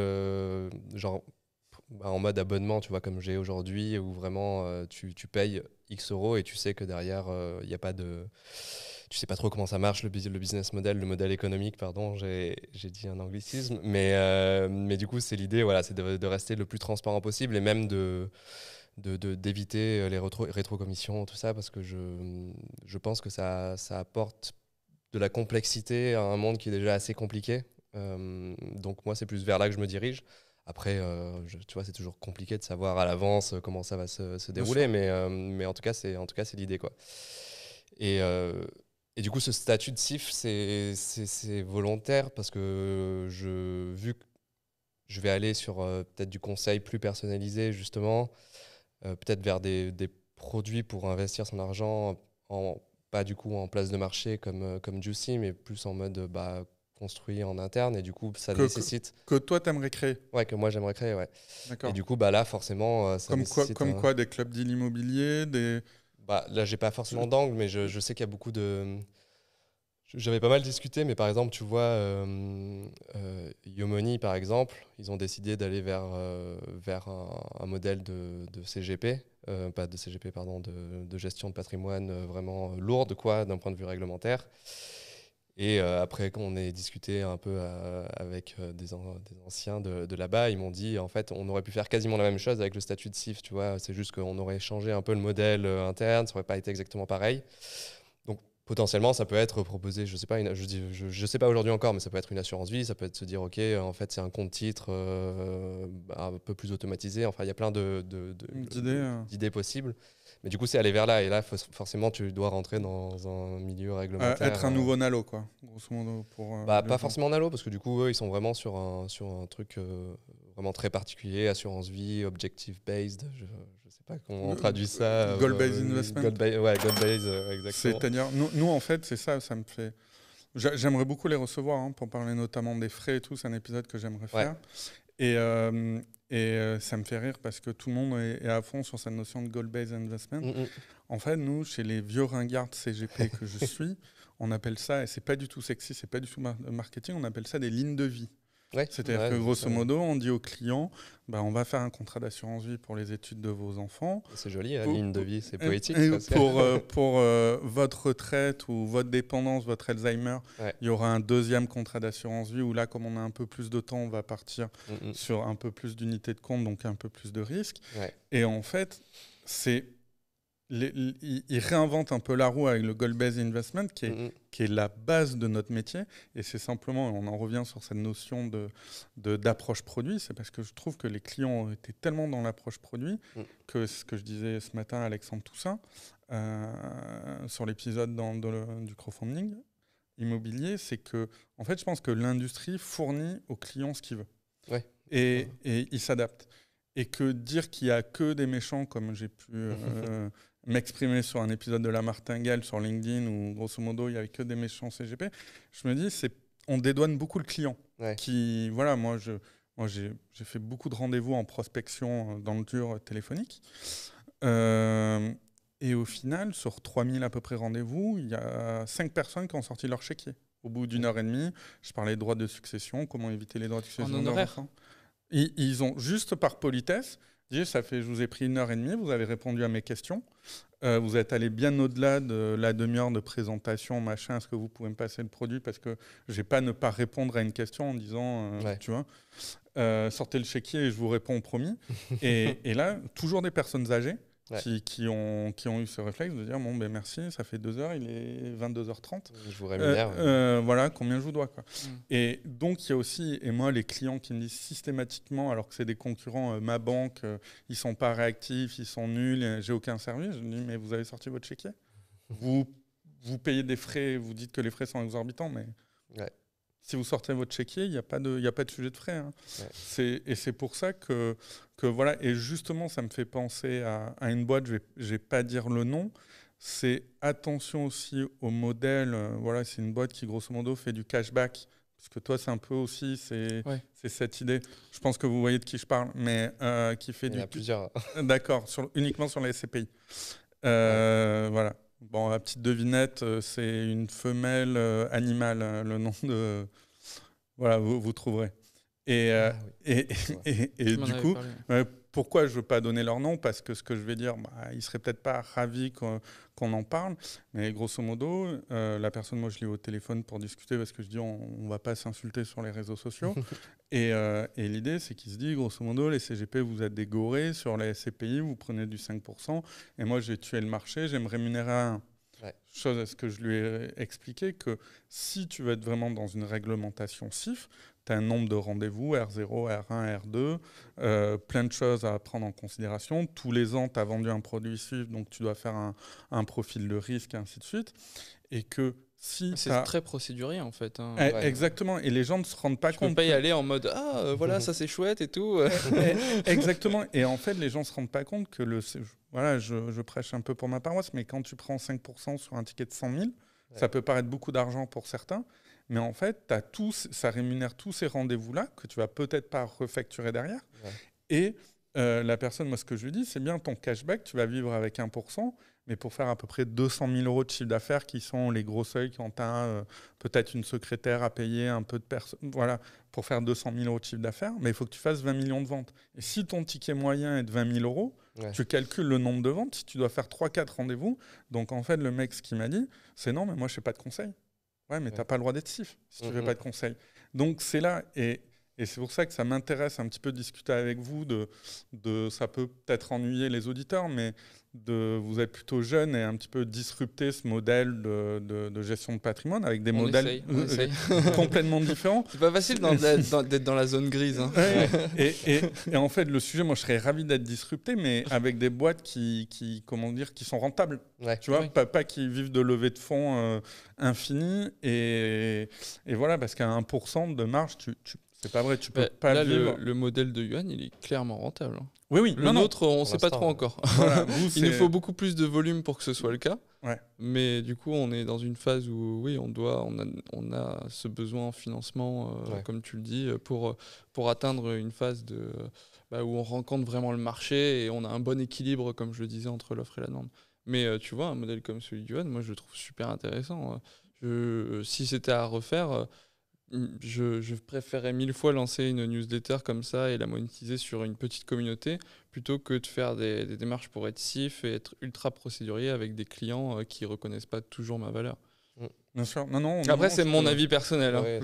en mode abonnement, tu vois, comme j'ai aujourd'hui, où vraiment tu payes X euros et tu sais que derrière, il n'y a pas de... Tu sais pas trop comment ça marche, le business model, le modèle économique, pardon, j'ai dit un anglicisme. Mais du coup, c'est l'idée, voilà, c'est de rester le plus transparent possible et même d'éviter les rétrocommissions, tout ça, parce que je pense que ça apporte de la complexité à un monde qui est déjà assez compliqué. Donc moi, c'est plus vers là que je me dirige. Après, tu vois, c'est toujours compliqué de savoir à l'avance comment ça va se dérouler, mais en tout cas, c'est l'idée, quoi. Et du coup, ce statut de CIF, c'est volontaire parce que vu que je vais aller sur peut-être du conseil plus personnalisé, justement, peut-être vers des produits pour investir son argent, pas du coup en place de marché comme Juicy, mais plus en mode construit en interne. Et du coup, ça nécessite... Que toi, tu aimerais créer. Ouais, que moi, j'aimerais créer, ouais. D'accord. Et du coup, là, forcément, ça nécessite... Comme quoi, des clubs deal immobilier, là, j'ai pas forcément d'angle, mais je sais qu'il y a beaucoup de... J'avais pas mal discuté, mais par exemple, tu vois, Yomoni, par exemple, ils ont décidé d'aller vers un modèle de CGP, pas de CGP, pardon, de gestion de patrimoine vraiment lourde, quoi, d'un point de vue réglementaire. Et après, quand on a discuté un peu avec des anciens de là-bas, ils m'ont dit, en fait, on aurait pu faire quasiment la même chose avec le statut de CIF, tu vois, c'est juste qu'on aurait changé un peu le modèle interne, ça aurait pas été exactement pareil. Donc, potentiellement, ça peut être proposé, je sais pas, je sais pas aujourd'hui encore, mais ça peut être une assurance vie, ça peut être se dire, ok, en fait, c'est un compte titre un peu plus automatisé. Enfin, il y a plein d'idées possibles. Mais du coup, c'est aller vers là. Et là, forcément, tu dois rentrer dans un milieu réglementaire. Être un nouveau Nalo, quoi, grosso modo. Pas forcément Nalo, parce que du coup, eux, ils sont vraiment sur un truc vraiment très particulier, assurance vie, objective-based. Je sais pas comment on traduit ça. Goal-based investment. Goal-based, exactement. C'est-à-dire, nous, en fait, c'est ça me fait... J'aimerais beaucoup les recevoir, pour parler notamment des frais et tout. C'est un épisode que j'aimerais faire. Et ça me fait rire parce que tout le monde est à fond sur cette notion de goal-based investment. En fait, nous, chez les vieux ringards CGP que je suis, on appelle ça, et c'est pas du tout sexy, c'est pas du tout marketing, on appelle ça des lignes de vie. C'est-à-dire que grosso modo, on dit aux clients, on va faire un contrat d'assurance vie pour les études de vos enfants. C'est joli, ligne de vie, c'est poétique. Pour votre retraite ou votre dépendance, votre Alzheimer, il y aura un deuxième contrat d'assurance vie où là, comme on a un peu plus de temps, on va partir sur un peu plus d'unités de compte, donc un peu plus de risques. Et en fait, ils réinventent un peu la roue avec le goal-based investment qui est la base de notre métier. Et c'est simplement, on en revient sur cette notion d'approche produit, c'est parce que je trouve que les clients étaient tellement dans l'approche produit que ce que je disais ce matin à Alexandre Toussaint sur l'épisode du crowdfunding immobilier, c'est que en fait, je pense que l'industrie fournit aux clients ce qu'il veut. Et il s'adapte. Et que dire qu'il n'y a que des méchants, comme j'ai pu m'exprimer sur un épisode de La Martingale sur LinkedIn, où grosso modo, il n'y avait que des méchants CGP, je me dis, on dédouane beaucoup le client. Qui, voilà, moi, j'ai fait beaucoup de rendez-vous en prospection dans le dur téléphonique. Et au final, sur 3000 à peu près rendez-vous, il y a 5 personnes qui ont sorti leur chéquier. Au bout d'une heure et demie, je parlais de droits de succession, comment éviter les droits de succession. En honoraire. Ils ont, juste par politesse, dit, je vous ai pris 1h30, vous avez répondu à mes questions, vous êtes allé bien au-delà de la demi-heure de présentation, machin, est-ce que vous pouvez me passer le produit parce que je vais pas ne pas répondre à une question en disant, tu vois, sortez le chéquier et je vous réponds promis. et là, toujours des personnes âgées qui ont eu ce réflexe de dire, bon, merci, ça fait 2 heures, il est 22h30. Je vous rémunère. Voilà, combien je vous dois, quoi. Et donc, il y a aussi, et moi, les clients qui me disent systématiquement, alors que c'est des concurrents, ma banque, ils sont pas réactifs, ils sont nuls, j'ai aucun service. Je me dis, mais vous avez sorti votre chéquier. Vous payez des frais, vous dites que les frais sont exorbitants, mais si vous sortez votre chéquier, il n'y a pas de sujet de frais. Et c'est pour ça que voilà, et justement, ça me fait penser à une boîte, je vais pas dire le nom, c'est attention aussi au modèle. Voilà, c'est une boîte qui, grosso modo, fait du cashback. Parce que toi, c'est un peu aussi, c'est cette idée. Je pense que vous voyez de qui je parle, mais qui fait Il y en a plusieurs. D'accord, uniquement sur les SCPI. Voilà. Bon, la petite devinette, c'est une femelle animale, le nom de... Voilà, vous trouverez. Et, Tu m'en du avais coup, parlé. pourquoi je ne veux pas donner leur nom? Parce que ce que je vais dire, ils ne seraient peut-être pas ravis qu'on en parle. Mais grosso modo, la personne, moi, je l'ai eu au téléphone pour discuter parce que je dis, on ne va pas s'insulter sur les réseaux sociaux. et l'idée, c'est qu'il se dit, grosso modo, les CGP, vous êtes des gorées. Sur les SCPI, vous prenez du 5%. Et moi, je vais tuer le marché, je vais me rémunérer à 1. Chose à ce que je lui ai expliqué, que si tu veux être vraiment dans une réglementation CIF, tu as un nombre de rendez-vous, R0, R1, R2, plein de choses à prendre en considération. Tous les ans, tu as vendu un produit CIF, donc tu dois faire un profil de risque, et ainsi de suite. Et que si c'est très procédurien en fait. Hein. Exactement, et les gens ne se rendent pas compte. Tu peux pas y aller en mode voilà, ça c'est chouette et tout. Exactement, et en fait, les gens ne se rendent pas compte que voilà, je prêche un peu pour ma paroisse, mais quand tu prends 5% sur un ticket de 100 000, ça peut paraître beaucoup d'argent pour certains. Mais en fait, ça rémunère tous ces rendez-vous-là que tu vas peut-être pas refacturer derrière. Et la personne, moi, ce que je lui dis, c'est bien ton cashback, tu vas vivre avec 1%, mais pour faire à peu près 200 000 euros de chiffre d'affaires, qui sont les gros seuils quand tu as peut-être une secrétaire à payer, un peu de personnes, voilà, pour faire 200 000 euros de chiffre d'affaires, mais il faut que tu fasses 20 millions de ventes. Et si ton ticket moyen est de 20 000 euros, tu calcules le nombre de ventes, si tu dois faire 3-4 rendez-vous. Donc en fait, le mec, ce qu'il m'a dit, c'est non, mais moi, je fais pas de conseil. Ouais, mais tu n'as pas le droit d'être CIF si tu ne fais pas de conseil. Donc, c'est là. Et c'est pour ça que ça m'intéresse un petit peu de discuter avec vous. Ça peut peut-être ennuyer les auditeurs, mais vous êtes plutôt jeune et un petit peu disrupter ce modèle de gestion de patrimoine avec des modèles complètement différents. C'est pas facile d'être dans la zone grise. Hein. Et en fait, le sujet, moi, je serais ravi d'être disrupté, mais avec des boîtes qui sont rentables. Tu vois, pas qui vivent de levée de fonds infinie. Et voilà, parce qu'à 1% de marge, c'est pas vrai, tu peux pas vivre. Le modèle de Yuan, il est clairement rentable. Oui. Le nôtre, on ne sait pas trop encore. Voilà, il nous faut beaucoup plus de volume pour que ce soit le cas. Ouais. Mais du coup, on est dans une phase où, oui, on a ce besoin en financement, comme tu le dis, pour atteindre une phase où on rencontre vraiment le marché et on a un bon équilibre, comme je le disais, entre l'offre et la demande. Mais tu vois, un modèle comme celui de Yuan, moi, je le trouve super intéressant. Si c'était à refaire... Je préférerais 1000 fois lancer une newsletter comme ça et la monétiser sur une petite communauté plutôt que de faire des démarches pour être CIF et être ultra procédurier avec des clients qui ne reconnaissent pas toujours ma valeur. Bien sûr. Après, c'est mon avis personnel. Hein.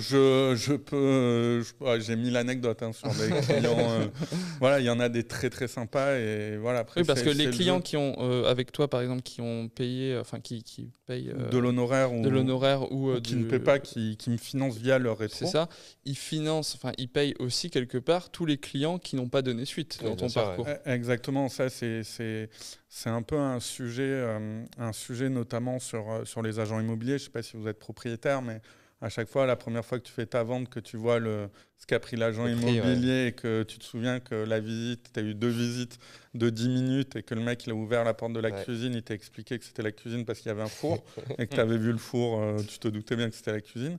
J'ai mis l'anecdote sur des clients. Voilà, il y en a des très très sympas et voilà. Après, oui, parce que les clients qui ont avec toi, par exemple, qui ont payé, qui payent de l'honoraire ou qui ne paient pas, qui me financent via leur rétro. C'est ça. Ils payent aussi quelque part tous les clients qui n'ont pas donné suite dans ton parcours. Exactement. Ça, c'est un peu un sujet notamment sur les agents immobiliers. Je ne sais pas si vous êtes propriétaire, mais à chaque fois, la première fois que tu fais ta vente, que tu vois ce qu'a pris l'agent immobilier et que tu te souviens que la visite, tu as eu 2 visites de 10 minutes et que le mec il a ouvert la porte de la cuisine, il t'a expliqué que c'était la cuisine parce qu'il y avait un four et que tu avais vu le four, tu te doutais bien que c'était la cuisine.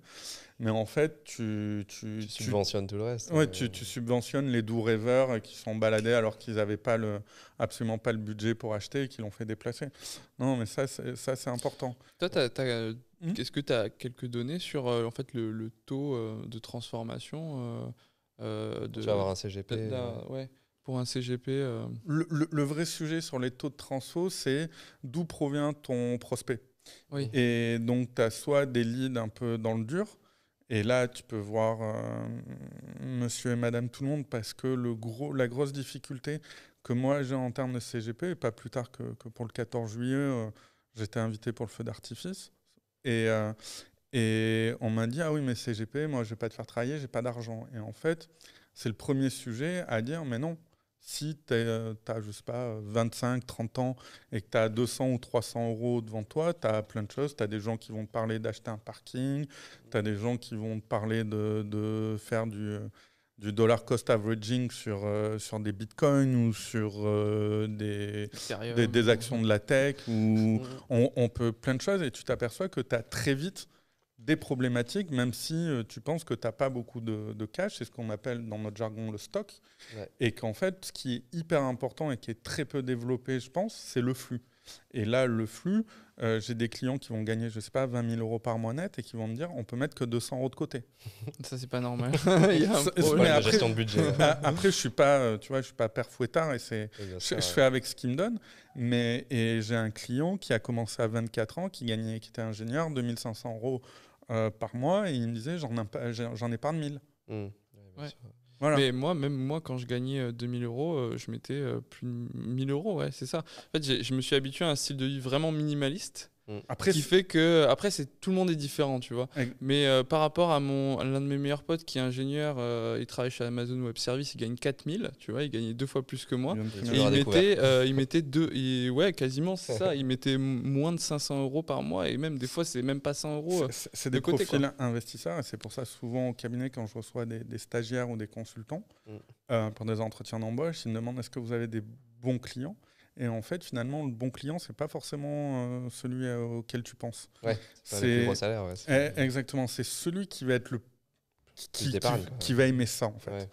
Mais en fait, tu subventionnes tout le reste. Ouais, tu subventionnes les doux rêveurs qui sont baladés alors qu'ils n'avaient absolument pas le budget pour acheter et qui l'ont fait déplacer. Non, mais ça c'est important. Toi, est-ce que tu as quelques données sur en fait, le taux de transformation tu vas avoir un CGP pour un CGP Le vrai sujet sur les taux de transfo, c'est d'où provient ton prospect. Oui. Et donc, tu as soit des leads un peu dans le dur, et là, tu peux voir monsieur et madame tout le monde, parce que la grosse difficulté que moi j'ai en termes de CGP, et pas plus tard que pour le 14 juillet, j'étais invité pour le feu d'artifice. Et on m'a dit, ah oui, mais CGP, moi, je ne vais pas te faire travailler, je n'ai pas d'argent. Et en fait, c'est le premier sujet à dire, mais non, si tu as, je sais pas, 25, 30 ans et que tu as 200 ou 300 euros devant toi, tu as plein de choses. Tu as des gens qui vont te parler d'acheter un parking, tu as des gens qui vont te parler de faire du dollar cost averaging sur des bitcoins ou sur des actions de la tech. On peut plein de choses et tu t'aperçois que tu as très vite des problématiques, même si tu penses que tu n'as pas beaucoup de cash. C'est ce qu'on appelle dans notre jargon le stock. Ouais. Et qu'en fait, ce qui est hyper important et qui est très peu développé, je pense, c'est le flux. Et là, le flux, j'ai des clients qui vont gagner, je sais pas, 20 000 € par mois net et qui vont me dire, on peut mettre que 200 € de côté. Ça, c'est pas normal. Il y a un C'est problème. pas une après- gestion de budget. Après, je suis pas, tu vois, je suis pas père fouettard et je fais avec ce qu'il me donne. Et j'ai un client qui a commencé à 24 ans, qui était ingénieur, 2 500 € par mois, et il me disait, j'en épargne 1000. Ouais. Voilà. Mais même moi, quand je gagnais 2000 €, je mettais plus de 1000 €, ouais, c'est ça. En fait, je me suis habitué à un style de vie vraiment minimaliste. Après, Qui fait que, après, tout le monde est différent, tu vois. Ex- Mais par rapport à l'un de mes meilleurs potes qui est ingénieur, il travaille chez Amazon Web Services, il gagne 4000, tu vois, il gagnait 2 fois plus que moi. il vient de Et finir. il mettait ouais, quasiment, c'est ça. Il mettait moins de 500 € par mois et même des fois, c'est même pas 100 €. C'est de des côté, profils investisseurs et c'est pour ça souvent au cabinet quand je reçois des stagiaires ou des consultants pour des entretiens d'embauche, ils me demandent est-ce que vous avez des bons clients, et en fait finalement le bon client c'est pas forcément celui auquel tu penses. Ouais, c'est le plus gros salaire. Ouais, Exactement, c'est celui qui va être qui va aimer ça en fait. Ouais.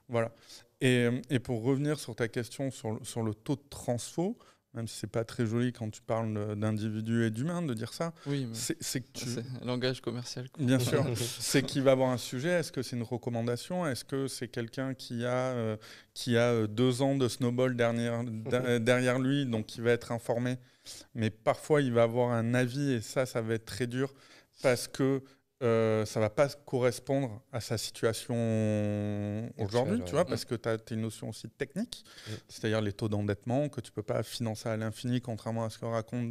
Voilà. Et pour revenir sur ta question sur le taux de transfo, même si c'est pas très joli quand tu parles d'individus et d'humains de dire ça, Oui, mais c'est que tu... c'est un langage commercial, quoi. Bien sûr, c'est qu'il va avoir un sujet. Est-ce que c'est une recommandation? Est-ce que c'est quelqu'un qui a 2 ans de snowball derrière lui, donc qui va être informé? Mais parfois, il va avoir un avis et ça va être très dur parce que ça va pas correspondre à sa situation aujourd'hui, tu vois, parce que tu as une notion aussi technique, c'est-à-dire les taux d'endettement que tu peux pas financer à l'infini, contrairement à ce que racontent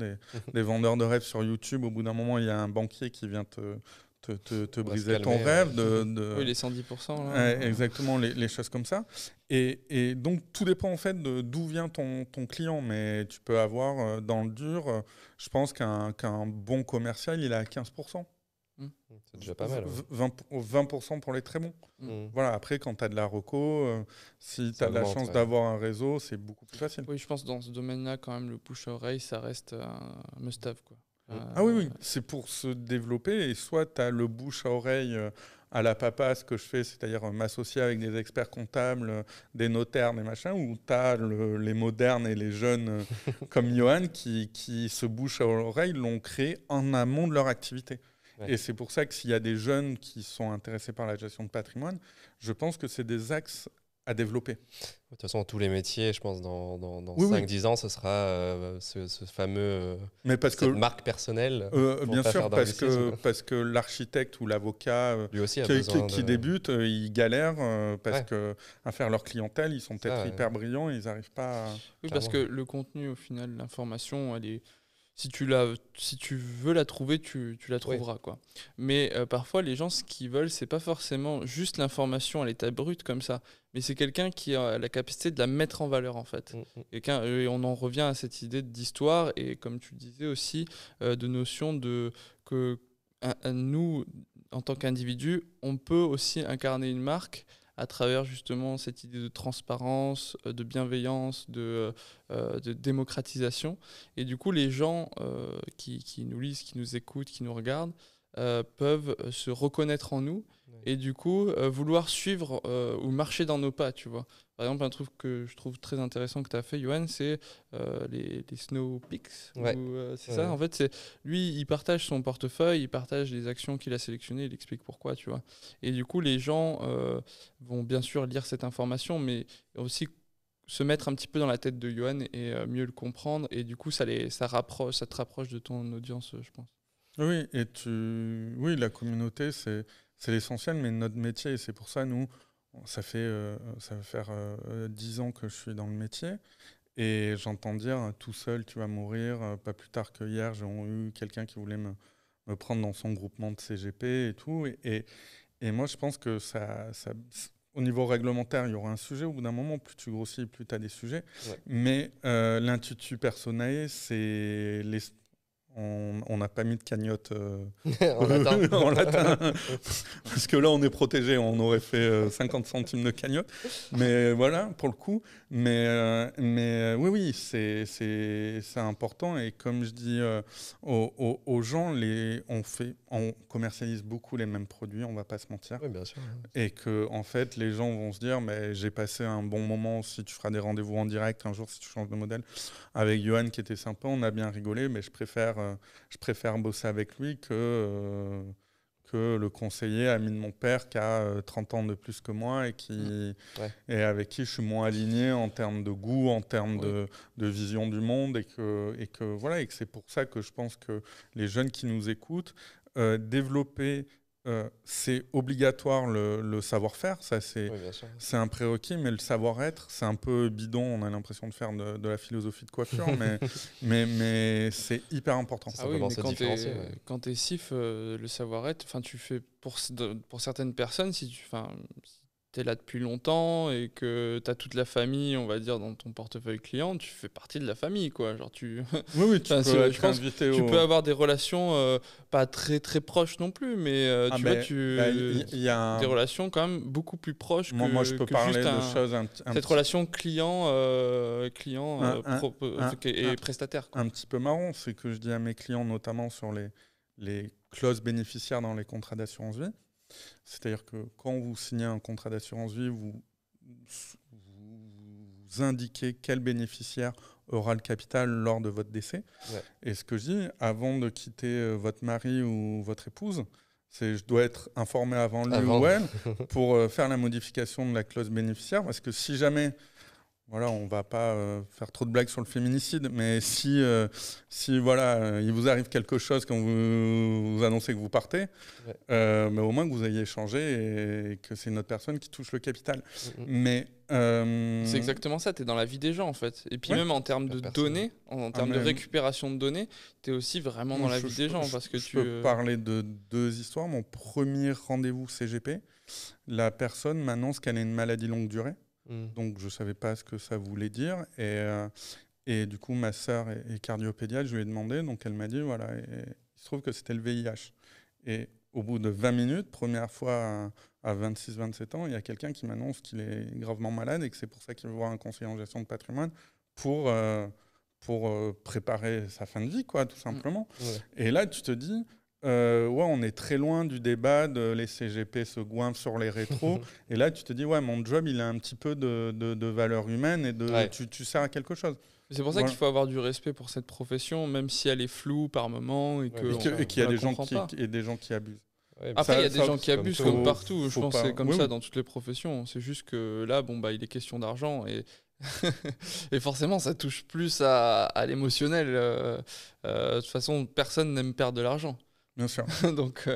des vendeurs de rêves sur YouTube. Au bout d'un moment, il y a un banquier qui vient te briser ton rêve. Oui, les 110%. Là, exactement, les choses comme ça. Et donc, tout dépend en fait d'où vient ton client. Mais tu peux avoir dans le dur, je pense qu'un bon commercial, il est à 15%. C'est déjà pas mal. 20% pour les très bons. Voilà, après, quand tu as de la reco, si tu as de la chance d'avoir un réseau, c'est beaucoup plus facile. Oui, je pense que dans ce domaine-là, quand même, le bouche-oreille, ça reste un must-have, quoi. Ah oui, c'est pour se développer. Et soit tu as le bouche à oreille à la papa, ce que je fais, c'est-à-dire m'associer avec des experts comptables, des notaires, des machins, ou tu as les modernes et les jeunes comme Johan qui ce bouche à oreille l'ont créé en amont de leur activité. Ouais. Et c'est pour ça que s'il y a des jeunes qui sont intéressés par la gestion de patrimoine, je pense que c'est des axes à développer. De toute façon, tous les métiers, je pense, dans 5-10 ans, ce sera ce fameux cette marque personnelle. Bien sûr, parce que l'architecte ou l'avocat qui débute, ils galèrent parce qu'à faire leur clientèle, ils sont peut-être hyper brillants et ils n'arrivent pas à... Oui, parce que le contenu, au final, l'information, elle est... Si tu veux la trouver, tu la trouveras, quoi. Mais parfois, les gens, ce qu'ils veulent, c'est pas forcément juste l'information à l'état brut comme ça, mais c'est quelqu'un qui a la capacité de la mettre en valeur, en fait. Et on en revient à cette idée d'histoire et, comme tu le disais aussi, de notion que nous, en tant qu'individus, on peut aussi incarner une marque à travers justement cette idée de transparence, de bienveillance, de démocratisation. Et du coup, les gens qui nous lisent, qui nous écoutent, qui nous regardent, peuvent se reconnaître en nous et du coup vouloir suivre ou marcher dans nos pas, tu vois. Par exemple, un truc que je trouve très intéressant que tu as fait, Johan, c'est les Snow Peaks. C'est ça, en fait, lui, il partage son portefeuille, il partage les actions qu'il a sélectionnées, il explique pourquoi, tu vois. Et du coup, les gens vont bien sûr lire cette information, mais aussi se mettre un petit peu dans la tête de Johan et mieux le comprendre. Et du coup, ça te rapproche de ton audience, je pense. Oui, oui, la communauté, c'est l'essentiel, mais notre métier, c'est pour ça, nous, ça va faire 10 ans que je suis dans le métier, et j'entends dire, tout seul, tu vas mourir. Pas plus tard que hier, j'ai eu quelqu'un qui voulait me prendre dans son groupement de CGP et tout, et moi, je pense que au niveau réglementaire, il y aura un sujet. Au bout d'un moment, plus tu grossis, plus tu as des sujets. Ouais. Mais l'intuitu personae, c'est On n'a pas mis de cagnotte En latin. en latin. Parce que là, on est protégé. On aurait fait 50 centimes de cagnotte. Mais voilà, pour le coup. Mais oui, c'est important. Et comme je dis aux gens, on commercialise beaucoup les mêmes produits, on ne va pas se mentir. Oui, bien sûr. Et que, en fait, les gens vont se dire, mais j'ai passé un bon moment, si tu feras des rendez-vous en direct un jour, si tu changes de modèle. Avec Johan, qui était sympa, on a bien rigolé, mais je préfère bosser avec lui que le conseiller ami de mon père qui a 30 ans de plus que moi et avec qui je suis moins aligné en termes de goût, en termes de vision du monde. Et que c'est pour ça que je pense que les jeunes qui nous écoutent, développer... c'est obligatoire le savoir-faire, ça c'est un prérequis, mais le savoir-être, c'est un peu bidon, on a l'impression de faire de la philosophie de coiffure, mais c'est hyper important. Ah oui, mais quand tu es SIF, le savoir-être, tu fais pour certaines personnes, si tu es là depuis longtemps et que tu as toute la famille, on va dire, dans ton portefeuille client, tu fais partie de la famille, quoi. Genre Oui, tu peux avoir des relations pas très très proches non plus, mais y a des relations quand même beaucoup plus proches moi je peux parler de choses cette relation client et prestataire, quoi. Un petit peu marrant, c'est que je dis à mes clients, notamment sur les clauses bénéficiaires dans les contrats d'assurance vie. C'est-à-dire que quand vous signez un contrat d'assurance vie, vous indiquez quel bénéficiaire aura le capital lors de votre décès. Ouais. Et ce que je dis, avant de quitter votre mari ou votre épouse, je dois être informé avant lui ou elle pour faire la modification de la clause bénéficiaire. Parce que si jamais... Voilà, on ne va pas faire trop de blagues sur le féminicide, mais si il vous arrive quelque chose quand vous annoncez que vous partez, mais au moins que vous ayez échangé et que c'est une autre personne qui touche le capital. Mais c'est exactement ça, tu es dans la vie des gens en fait. Et puis même en termes de données, en termes de récupération de données, tu es aussi vraiment dans la vie des gens. Je peux parler de 2 histoires. Mon premier rendez-vous CGP, la personne m'annonce qu'elle a une maladie longue durée. Donc je ne savais pas ce que ça voulait dire et du coup ma sœur est cardiopédiatre, je lui ai demandé, donc elle m'a dit voilà, et il se trouve que c'était le VIH et au bout de 20 minutes, première fois à 26-27 ans, il y a quelqu'un qui m'annonce qu'il est gravement malade et que c'est pour ça qu'il veut voir un conseiller en gestion de patrimoine pour préparer sa fin de vie, quoi, tout simplement. Et là tu te dis on est très loin du débat de les CGP se goinfrent sur les rétros. Et là, tu te dis, mon job, il a un petit peu de valeur humaine et tu sers à quelque chose. C'est pour ça qu'il faut avoir du respect pour cette profession, même si elle est floue par moment et qu'il y a des gens qui abusent. Après, il y a des gens qui abusent comme partout. Je pense que c'est comme ça dans toutes les professions. C'est juste que là, il est question d'argent et... et forcément, ça touche plus à l'émotionnel. De toute façon, personne n'aime perdre de l'argent. Bien sûr. Donc,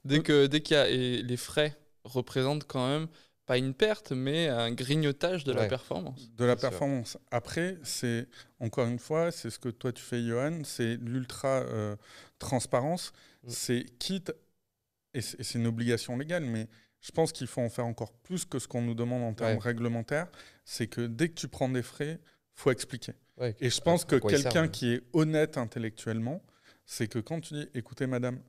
dès qu'il y a... Et les frais représentent quand même, pas une perte, mais un grignotage de la performance. De la performance. Après, c'est, encore une fois, c'est ce que toi tu fais, Johan, c'est l'ultra-transparence. C'est quitte, et c'est une obligation légale, mais je pense qu'il faut en faire encore plus que ce qu'on nous demande en termes réglementaires. C'est que dès que tu prends des frais, il faut expliquer. Et je pense que quelqu'un qui est honnête intellectuellement, c'est que quand tu dis, écoutez madame,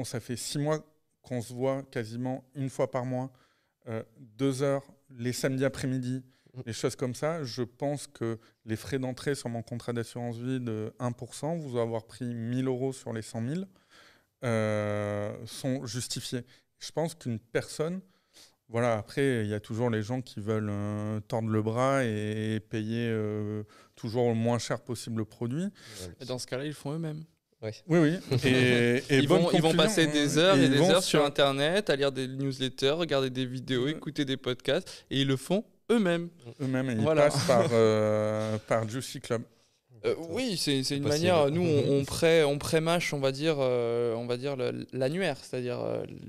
ça fait 6 mois qu'on se voit quasiment une fois par mois, 2 heures, les samedis après-midi, des choses comme ça, je pense que les frais d'entrée sur mon contrat d'assurance vie de 1%, vous avoir pris 1 000 € sur les 100 000, sont justifiés. Je pense qu'une personne... Voilà, après, il y a toujours les gens qui veulent tordre le bras et payer toujours le moins cher possible le produit. Et dans ce cas-là, ils le font eux-mêmes. Oui. Et ils vont passer des heures et des heures sur Internet, à lire des newsletters, regarder des vidéos, écouter des podcasts, et ils le font eux-mêmes. Eux-mêmes, et ils passent par Juicy Club. Oui, c'est une manière. Nous, on pré-mâche, on va dire l'annuaire, c'est-à-dire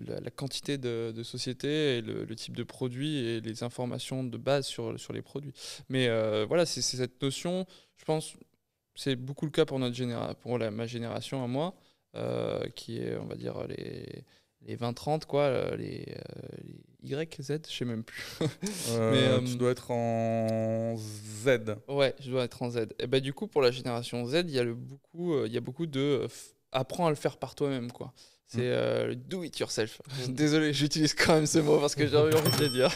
la quantité de sociétés et le type de produit et les informations de base sur les produits. Mais c'est cette notion, je pense, c'est beaucoup le cas pour ma génération à moi, qui est, on va dire, les 20-30, quoi, les Y, Z, je sais même plus. Tu dois être en Z. Ouais, je dois être en Z. Et du coup, pour la génération Z, il y a beaucoup de apprends à le faire par toi-même, quoi. C'est le do it yourself. Désolé, j'utilise quand même ce mot parce que j'ai envie de le dire.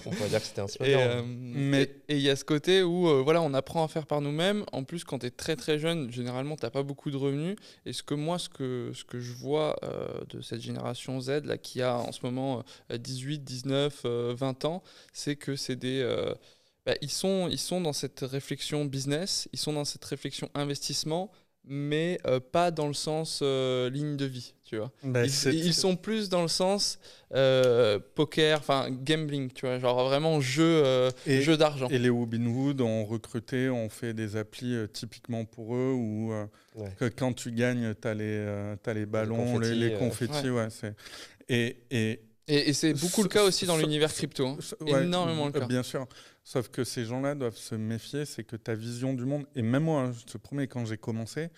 On pourrait dire que c'était un slogan. Et il y a ce côté où voilà, on apprend à faire par nous-mêmes. En plus, quand tu es très très jeune, généralement, tu n'as pas beaucoup de revenus. Et ce que je vois de cette génération Z là, qui a en ce moment 18, 19, 20 ans, c'est que c'est ils sont dans cette réflexion business, ils sont dans cette réflexion investissement, mais pas dans le sens ligne de vie, tu vois. Ils sont plus dans le sens poker, enfin gambling, tu vois, genre vraiment jeu d'argent. Et les Robinhood ont recruté, ont fait des applis typiquement pour eux où que quand tu gagnes, tu as les ballons, les confettis. Et c'est beaucoup le cas aussi dans l'univers crypto. Hein. Énormément le cas. Bien sûr. Sauf que ces gens-là doivent se méfier, c'est que ta vision du monde, et même moi, je te promets, quand j'ai commencé,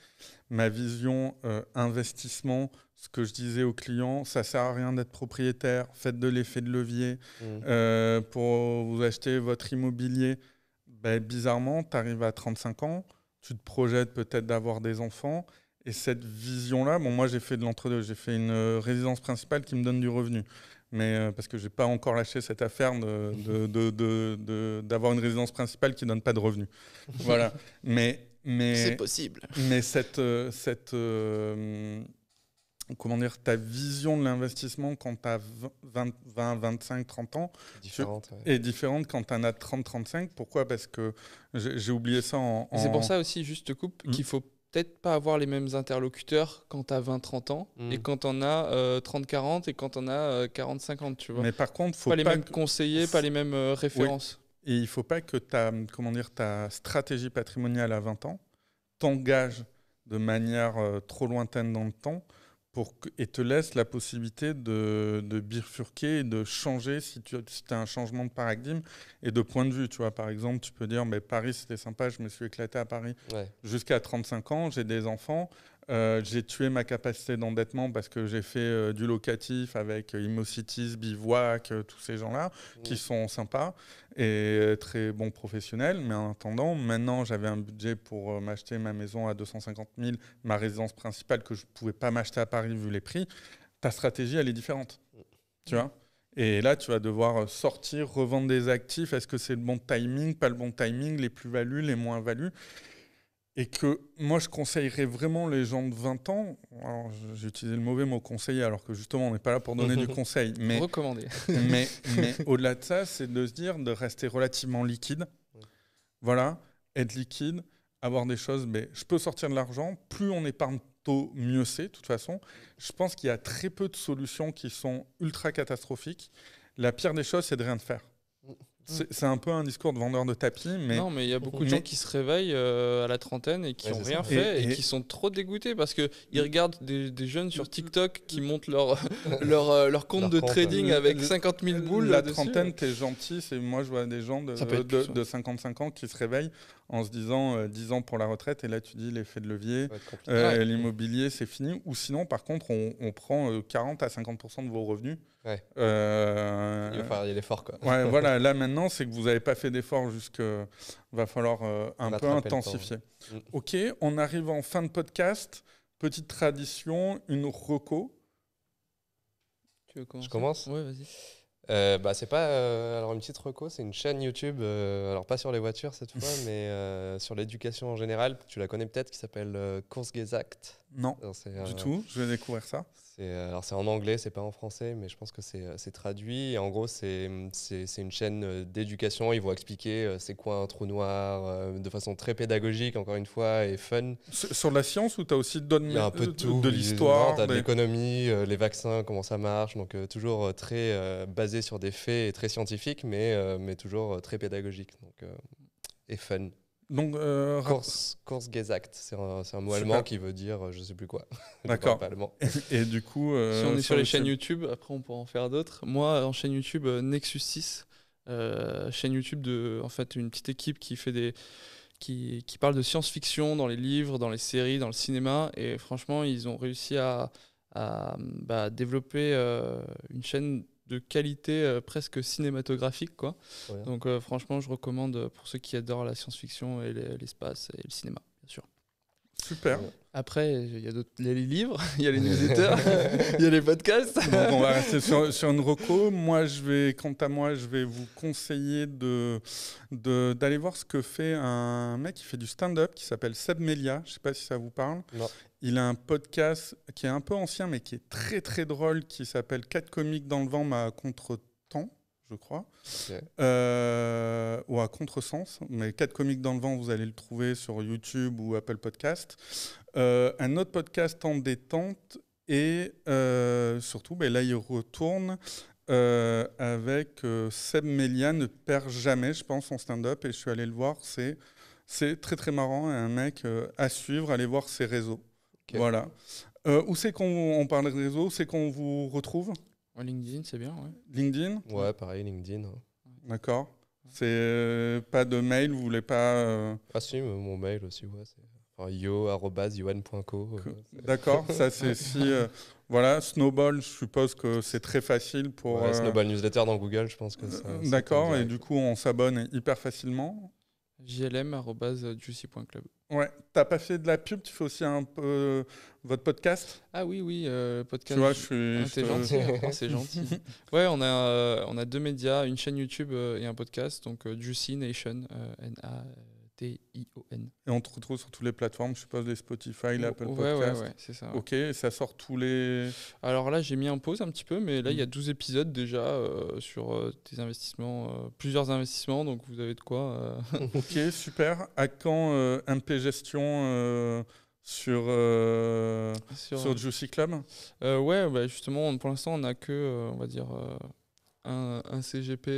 ma vision investissement, ce que je disais aux clients, ça sert à rien d'être propriétaire, faites de l'effet de levier pour vous acheter votre immobilier. Bizarrement, tu arrives à 35 ans, tu te projettes peut-être d'avoir des enfants, et cette vision-là, moi j'ai fait de l'entre-deux, j'ai fait une résidence principale qui me donne du revenu. Mais parce que je n'ai pas encore lâché cette affaire d'avoir une résidence principale qui ne donne pas de revenus. Voilà. Mais c'est possible. Mais comment dire, ta vision de l'investissement quand tu as 20, 25, 30 ans est différente quand tu en as 30, 35. Pourquoi ? Parce que j'ai oublié ça C'est pour ça aussi, juste coupe, qu'il faut peut-être pas avoir les mêmes interlocuteurs quand tu as 20-30 ans et quand on a 30-40 et quand on a 40-50, tu vois. Mais par contre, faut pas les mêmes conseillers, pas les mêmes références. Oui. Et il faut pas que ta stratégie patrimoniale à 20 ans t'engage de manière trop lointaine dans le temps et te laisse la possibilité de bifurquer et de changer si tu as un changement de paradigme et de point de vue. Tu vois, par exemple, tu peux dire Paris, c'était sympa, je me suis éclaté à Paris jusqu'à 35 ans, j'ai des enfants. J'ai tué ma capacité d'endettement parce que j'ai fait du locatif avec Immocities, Bivouac, tous ces gens-là qui sont sympas et très bons professionnels. Mais en attendant, maintenant, j'avais un budget pour m'acheter ma maison à 250 000, ma résidence principale que je ne pouvais pas m'acheter à Paris vu les prix. Ta stratégie, elle est différente. Tu vois ? Et là, tu vas devoir sortir, revendre des actifs. Est-ce que c'est le bon timing, pas le bon timing, les plus-values, les moins-values ? Et que moi, je conseillerais vraiment les gens de 20 ans. Alors, j'ai utilisé le mauvais mot conseiller, alors que justement, on n'est pas là pour donner du conseil. Mais, recommander. mais au-delà de ça, c'est de se dire de rester relativement liquide. Voilà, être liquide, avoir des choses. Mais je peux sortir de l'argent. Plus on épargne tôt, mieux c'est, de toute façon. Je pense qu'il y a très peu de solutions qui sont ultra catastrophiques. La pire des choses, c'est de rien faire. C'est un peu un discours de vendeur de tapis. Non, mais il y a beaucoup de gens qui se réveillent à la trentaine et qui n'ont rien fait et qui sont trop dégoûtés parce qu'ils regardent des jeunes sur TikTok qui montent leur compte de trading avec 50 000 boules. La trentaine, t'es gentil. Moi, je vois des gens de 55 ans qui se réveillent en se disant 10 ans pour la retraite. Et là, tu dis l'effet de levier, l'immobilier, c'est fini. Ou sinon, par contre, on prend 40 à 50% de vos revenus. Il va falloir y aller fort, quoi. Voilà, là maintenant, c'est que vous n'avez pas fait d'effort va falloir un peu intensifier. Ok, on arrive en fin de podcast. Petite tradition, une reco. Tu veux commencer ? Je commence ? Ouais, vas-y. C'est pas alors une petite reco, c'est une chaîne YouTube, alors pas sur les voitures cette fois, mais sur l'éducation en général. Tu la connais peut-être, qui s'appelle Kurzgesagt. Non, du tout. Je vais découvrir ça. C'est en anglais, c'est pas en français, mais je pense que c'est traduit. Et en gros, c'est une chaîne d'éducation. Ils vont expliquer c'est quoi un trou noir de façon très pédagogique, encore une fois, et fun. Sur la science, ou tu as aussi il y a un peu de tout, de l'histoire, de l'économie, les vaccins, comment ça marche. Donc toujours très basé sur des faits et très scientifique, mais toujours très pédagogique et fun. Donc, Kurzgesagt, c'est un mot allemand qui veut dire je sais plus quoi. D'accord. Et du coup, si on est sur les chaînes YouTube, après on pourra en faire d'autres. Moi, en chaîne YouTube, Nexus 6, chaîne YouTube en fait une petite équipe qui fait qui parle de science-fiction dans les livres, dans les séries, dans le cinéma. Et franchement, ils ont réussi à développer une chaîne de qualité presque cinématographique, quoi. Ouais. Donc franchement, je recommande pour ceux qui adorent la science-fiction et l'espace et le cinéma, bien sûr. Super. Après, il y a les livres, il y a les newsletters, il y a les podcasts. Donc on va rester sur une reco. Moi, quant à moi, je vais vous conseiller d'aller voir ce que fait un mec qui fait du stand-up qui s'appelle Seb Melia. Je ne sais pas si ça vous parle. Non. Il a un podcast qui est un peu ancien, mais qui est très très drôle, qui s'appelle 4 comiques dans le vent, mais à contre-temps, je crois. Ok. Ou à contresens. Mais 4 comiques dans le vent, vous allez le trouver sur YouTube ou Apple Podcast. Un autre podcast en détente et surtout, là, il retourne avec Seb Melia, ne perd jamais, je pense, en stand-up. Et je suis allé le voir. C'est très très marrant. Un mec à suivre. Allez voir ses réseaux. Okay. Voilà. Où c'est qu'on parle de réseaux? Où c'est qu'on vous retrouve? LinkedIn, c'est bien, ouais. LinkedIn? Ouais, pareil, LinkedIn. D'accord. C'est pas de mail, vous voulez pas... Ah si, mon mail aussi, ouais. yo@yohan.co. D'accord, ça c'est si... voilà, Snowball, je suppose que c'est très facile pour... Ouais, Snowball Newsletter dans Google, je pense que ça... D'accord, et du coup on s'abonne hyper facilement. jlm@juicy.club. Ouais, t'as pas fait de la pub, tu fais aussi un peu votre podcast? Ah oui, podcast. Tu vois, t'es gentil, c'est gentil. Ouais, on a 2 médias, une chaîne YouTube et un podcast, donc Juicy Nation, N-A-T-I-O-N. Et on te retrouve sur toutes les plateformes, je suppose, les Spotify, l'Apple Podcast. Ouais, c'est ça. Ok, et ça sort tous les... Alors là, j'ai mis en pause un petit peu, mais là, il y a 12 épisodes déjà sur des investissements, plusieurs investissements, donc vous avez de quoi. Ok, super. À quand MP Gestion sur Juicy Club? Ouais, justement, pour l'instant, on n'a que, on va dire, un CGP,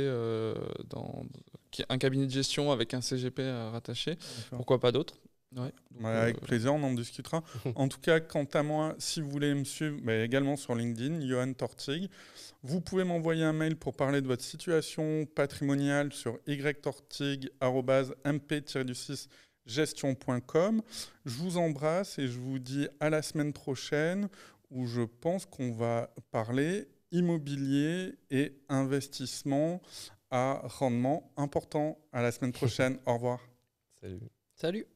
un cabinet de gestion avec un CGP rattaché. D'accord. Pourquoi pas d'autres? Ouais, donc, Avec plaisir, on en discutera. En tout cas, quant à moi, si vous voulez me suivre, également sur LinkedIn, Johan Tortig, vous pouvez m'envoyer un mail pour parler de votre situation patrimoniale sur ytortig@mp-gestion.com. Je vous embrasse et je vous dis à la semaine prochaine où je pense qu'on va parler immobilier et investissement à rendement important. À la semaine prochaine. Au revoir. Salut. Salut.